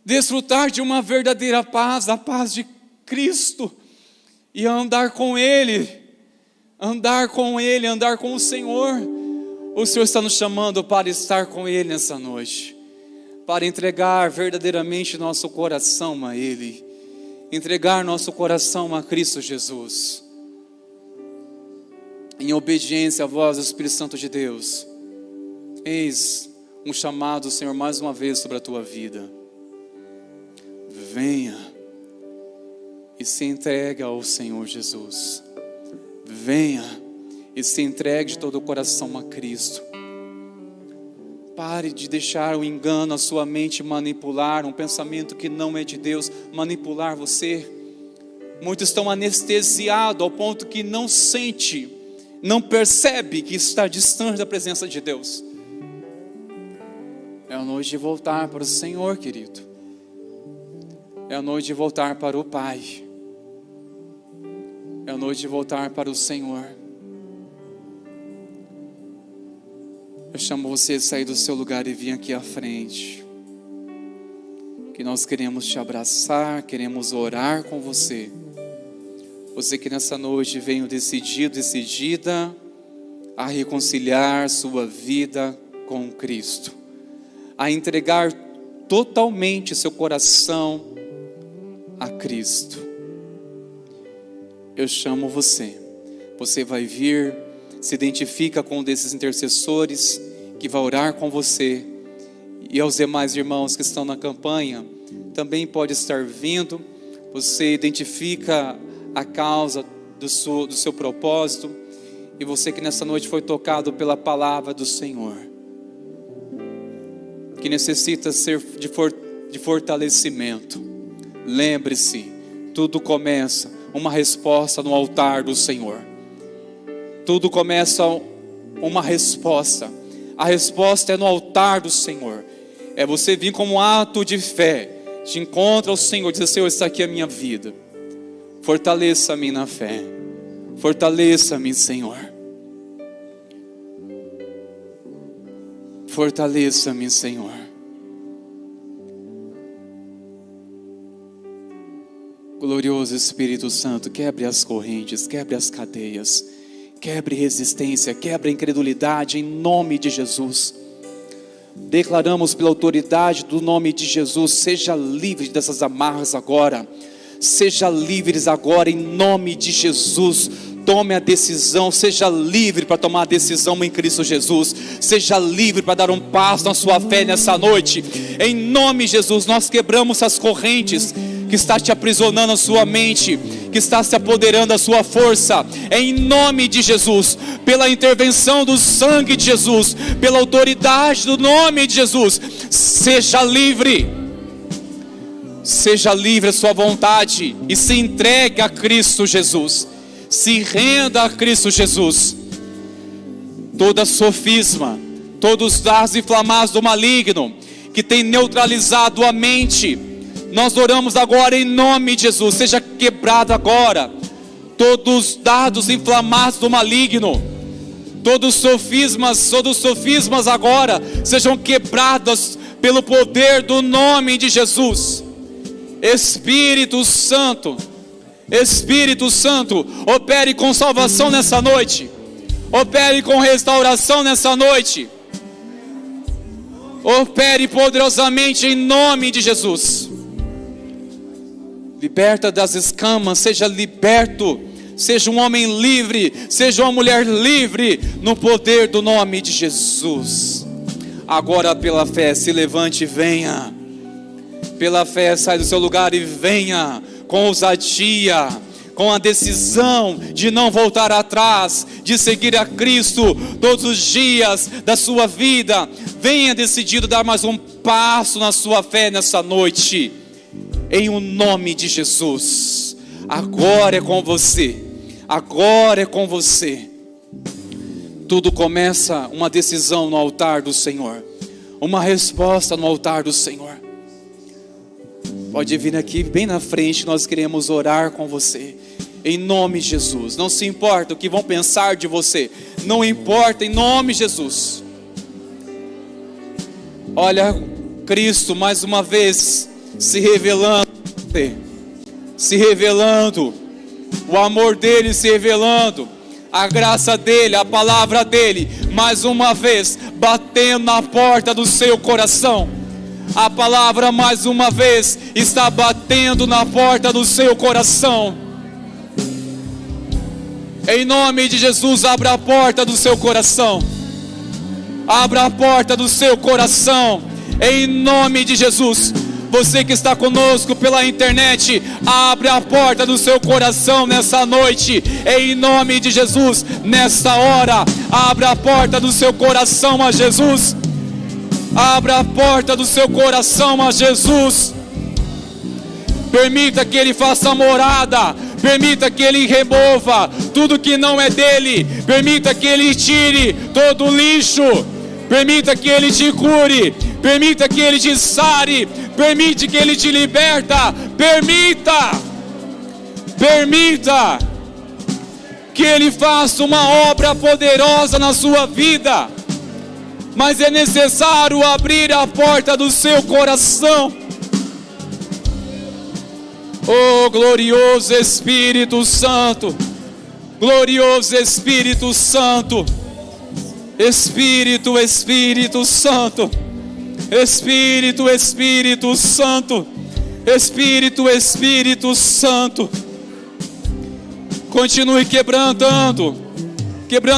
Desfrutar de uma verdadeira paz, a paz de Cristo, e andar com Ele, andar com Ele, andar com o Senhor. O Senhor está nos chamando para estar com Ele nessa noite, para entregar verdadeiramente nosso coração a Ele, entregar nosso coração a Cristo Jesus, em obediência à voz do Espírito Santo de Deus. Eis um chamado, Senhor, mais uma vez sobre a tua vida. Venha e se entregue ao Senhor Jesus. Venha e se entregue de todo o coração a Cristo. Pare de deixar o engano, a sua mente manipular, um pensamento que não é de Deus, manipular você. Muitos estão anestesiados ao ponto que não sente, não percebe que está distante da presença de Deus. É a noite de voltar para o Senhor, querido. É a noite de voltar para o Pai. É a noite de voltar para o Senhor. Eu chamo você a sair do seu lugar e vir aqui à frente. Que nós queremos te abraçar, queremos orar com você. Você que nessa noite veio decidido, decidida a reconciliar sua vida com Cristo, a entregar totalmente seu coração a Cristo. Eu chamo você. Você vai vir, se identifica com um desses intercessores que vai orar com você, e aos demais irmãos que estão na campanha também pode estar vindo. Você identifica a causa do seu propósito, e você que nessa noite foi tocado pela palavra do Senhor, que necessita ser de fortalecimento, lembre-se, tudo começa uma resposta no altar do Senhor. Tudo começa uma resposta. A resposta é no altar do Senhor. É você vir como um ato de fé, te encontra o Senhor, diz: Senhor, está aqui a minha vida. Fortaleça-me na fé. Fortaleça-me, Senhor. Fortaleça-me, Senhor. Glorioso Espírito Santo, quebre as correntes, quebre as cadeias, quebre resistência, quebre a incredulidade em nome de Jesus. Declaramos pela autoridade do nome de Jesus: seja livre dessas amarras agora. Seja livres agora em nome de Jesus. Tome a decisão, seja livre para tomar a decisão em Cristo Jesus. Seja livre para dar um passo na sua fé nessa noite. Em nome de Jesus, nós quebramos as correntes que está te aprisionando a sua mente, que está se apoderando da sua força. Em nome de Jesus, pela intervenção do sangue de Jesus, pela autoridade do nome de Jesus, seja livre. Seja livre a sua vontade e se entregue a Cristo Jesus. Se renda a Cristo Jesus. Toda sofisma, todos os dardos inflamados do maligno que tem neutralizado a mente, nós oramos agora em nome de Jesus. Seja quebrado agora todos os dardos inflamados do maligno, todos os sofismas agora sejam quebrados pelo poder do nome de Jesus. Espírito Santo, opere com salvação nessa noite, opere com restauração nessa noite, opere poderosamente em nome de Jesus. Liberta das escamas, seja liberto, seja um homem livre, seja uma mulher livre, no poder do nome de Jesus. Agora pela fé, se levante e venha. Pela fé, sai do seu lugar e venha, com ousadia, com a decisão de não voltar atrás, de seguir a Cristo todos os dias da sua vida. Venha decidido dar mais um passo na sua fé nessa noite, em o nome de Jesus. Agora é com você, agora é com você. Tudo começa uma decisão no altar do Senhor, uma resposta no altar do Senhor. Pode vir aqui bem na frente, nós queremos orar com você, em nome de Jesus. Não se importa o que vão pensar de você, não importa, em nome de Jesus. Olha Cristo mais uma vez se revelando, o amor dele se revelando, a graça dele, a palavra dele, mais uma vez batendo na porta do seu coração. A palavra mais uma vez está batendo na porta do seu coração. Em nome de Jesus, abra a porta do seu coração. Abra a porta do seu coração. Em nome de Jesus. Você que está conosco pela internet, abre a porta do seu coração nessa noite. Em nome de Jesus, nessa hora, abra a porta do seu coração a Jesus. Abra a porta do seu coração a Jesus. Permita que Ele faça morada. Permita que Ele remova tudo que não é dEle. Permita que Ele tire todo o lixo. Permita que Ele te cure. Permita que Ele te sare. Permite que Ele te liberta. Permita que Ele faça uma obra poderosa na sua vida. Mas é necessário abrir a porta do seu coração. Oh, glorioso Espírito Santo, glorioso Espírito Santo, Espírito Santo, Espírito Santo, Espírito Santo, continue quebrando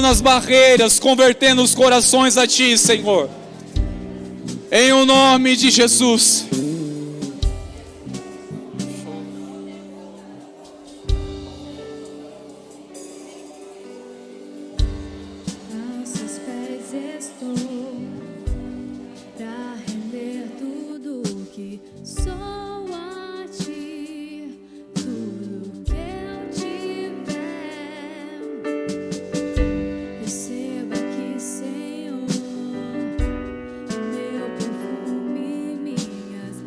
as barreiras, convertendo os corações a Ti, Senhor, em o nome de Jesus. Aos seus pés estou, pra render tudo que sou a Ti, tudo que eu tiver. Receba aqui, Senhor, o meu perfume, minhas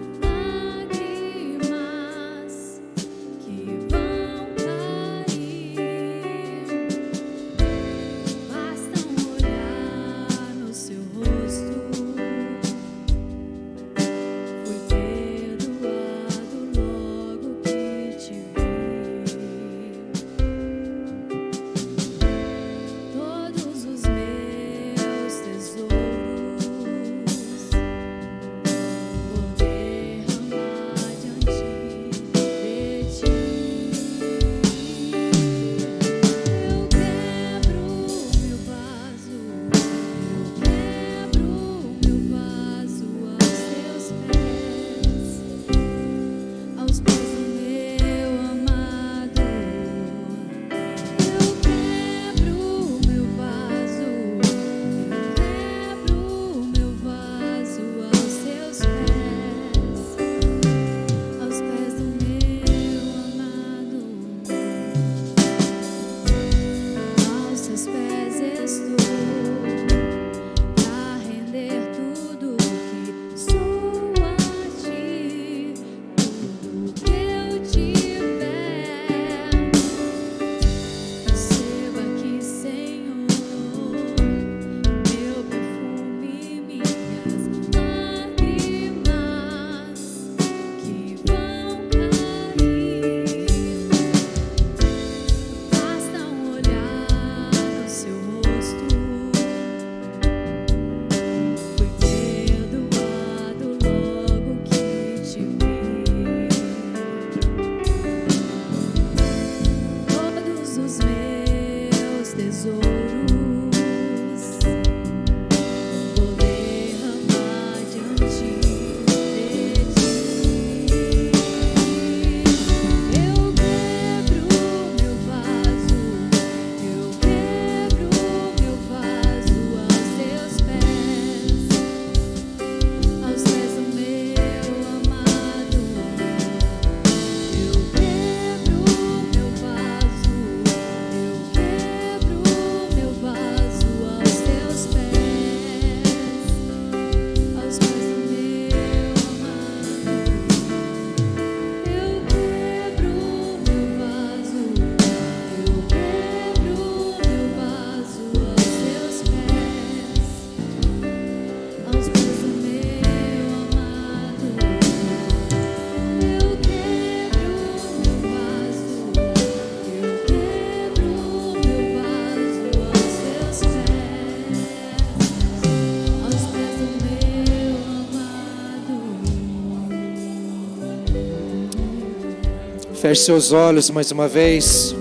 Feche seus olhos mais uma vez.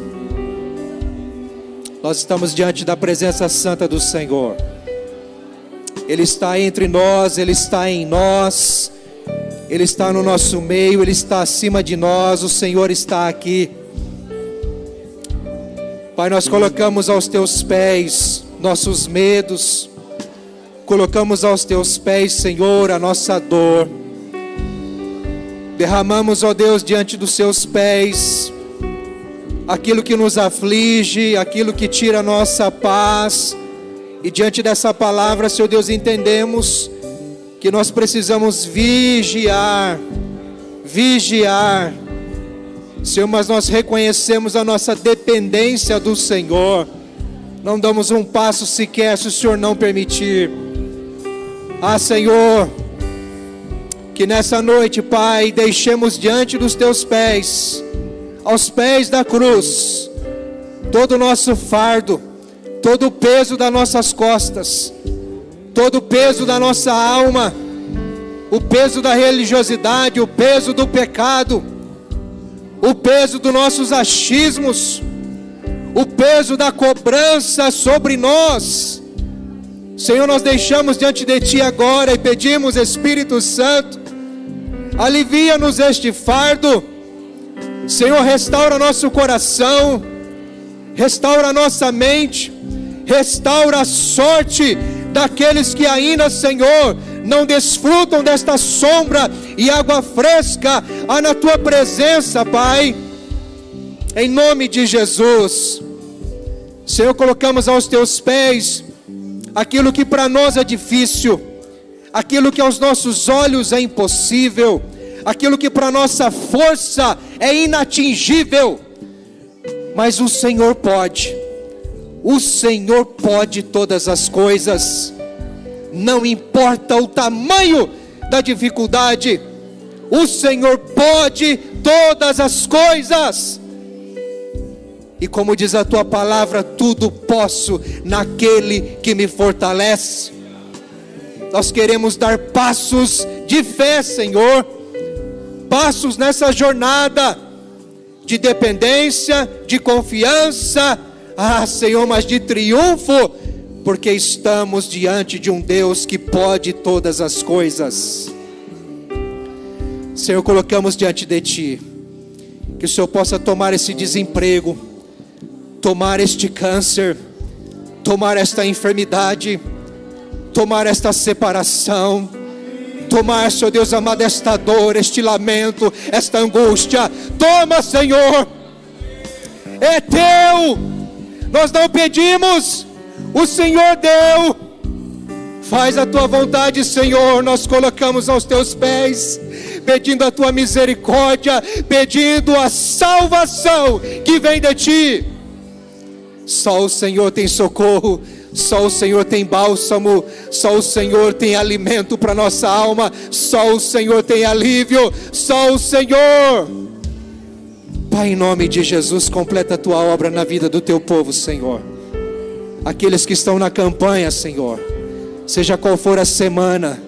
Nós estamos diante da presença santa do Senhor. Ele está entre nós, Ele está em nós, Ele está no nosso meio, Ele está acima de nós, o Senhor está aqui. Pai, nós colocamos aos Teus pés nossos medos, colocamos aos Teus pés, Senhor, a nossa dor. Derramamos, ó Deus, diante dos Seus pés aquilo que nos aflige, aquilo que tira a nossa paz. E diante dessa palavra, Senhor Deus, entendemos que nós precisamos vigiar. Senhor, mas nós reconhecemos a nossa dependência do Senhor. Não damos um passo sequer se o Senhor não permitir. Senhor, que nessa noite, Pai, deixemos diante dos Teus pés, aos pés da cruz, todo o nosso fardo, todo o peso das nossas costas, todo o peso da nossa alma, o peso da religiosidade, o peso do pecado, o peso dos nossos achismos, o peso da cobrança sobre nós. Senhor, nós deixamos diante de Ti agora e pedimos, Espírito Santo, alivia-nos este fardo. Senhor, restaura nosso coração, restaura nossa mente, restaura a sorte daqueles que ainda, Senhor, não desfrutam desta sombra e água fresca na Tua presença, Pai, em nome de Jesus. Senhor, colocamos aos Teus pés aquilo que para nós é difícil, aquilo que aos nossos olhos é impossível, aquilo que para nossa força é inatingível, mas o Senhor pode todas as coisas, não importa o tamanho da dificuldade, o Senhor pode todas as coisas, e como diz a Tua palavra, tudo posso naquele que me fortalece. Nós queremos dar passos de fé, Senhor, passos nessa jornada de dependência, de confiança, Senhor, mas de triunfo, porque estamos diante de um Deus que pode todas as coisas. Senhor, colocamos diante de Ti, que o Senhor possa tomar esse desemprego, tomar este câncer, tomar esta enfermidade, tomar esta separação, tomar, Senhor Deus amado, esta dor, este lamento, esta angústia. Toma, Senhor, é Teu, nós não pedimos, o Senhor deu. Faz a Tua vontade, Senhor, nós colocamos aos Teus pés, pedindo a Tua misericórdia, pedindo a salvação que vem de Ti. Só o Senhor tem socorro, só o Senhor tem bálsamo, só o Senhor tem alimento para nossa alma, só o Senhor tem alívio, só o Senhor. Pai, em nome de Jesus, completa a Tua obra na vida do Teu povo, Senhor. Aqueles que estão na campanha, Senhor, seja qual for a semana,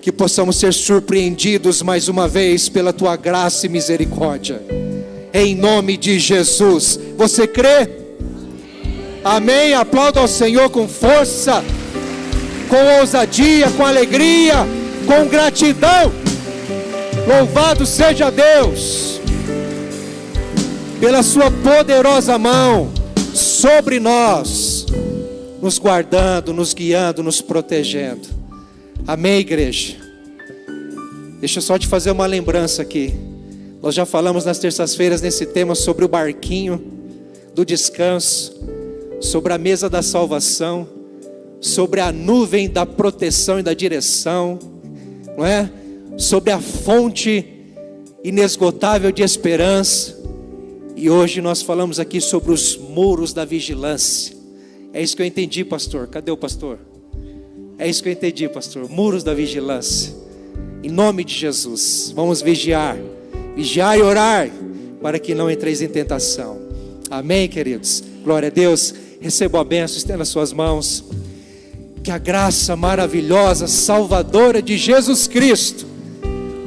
que possamos ser surpreendidos mais uma vez pela Tua graça e misericórdia, em nome de Jesus. Você crê? Amém. Aplauda ao Senhor com força, com ousadia, com alegria, com gratidão. Louvado seja Deus pela sua poderosa mão sobre nós, nos guardando, nos guiando, nos protegendo. Amém, igreja? Deixa eu só te fazer uma lembrança aqui. Nós já falamos nas terças-feiras nesse tema sobre o barquinho do descanso, sobre a mesa da salvação, sobre a nuvem da proteção e da direção, não é? Sobre a fonte inesgotável de esperança. E hoje nós falamos aqui sobre os muros da vigilância. É isso que eu entendi, pastor. Cadê o pastor? É isso que eu entendi, pastor. Muros da vigilância. Em nome de Jesus, vamos vigiar e orar, para que não entreis em tentação. Amém, queridos? Glória a Deus. Receba a bênção, estenda as suas mãos. Que a graça maravilhosa, salvadora de Jesus Cristo,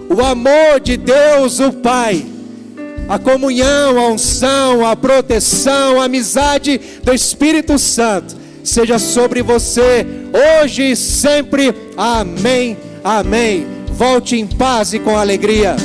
o amor de Deus o Pai, a comunhão, a unção, a proteção, a amizade do Espírito Santo seja sobre você, hoje e sempre. Amém, amém. Volte em paz e com alegria.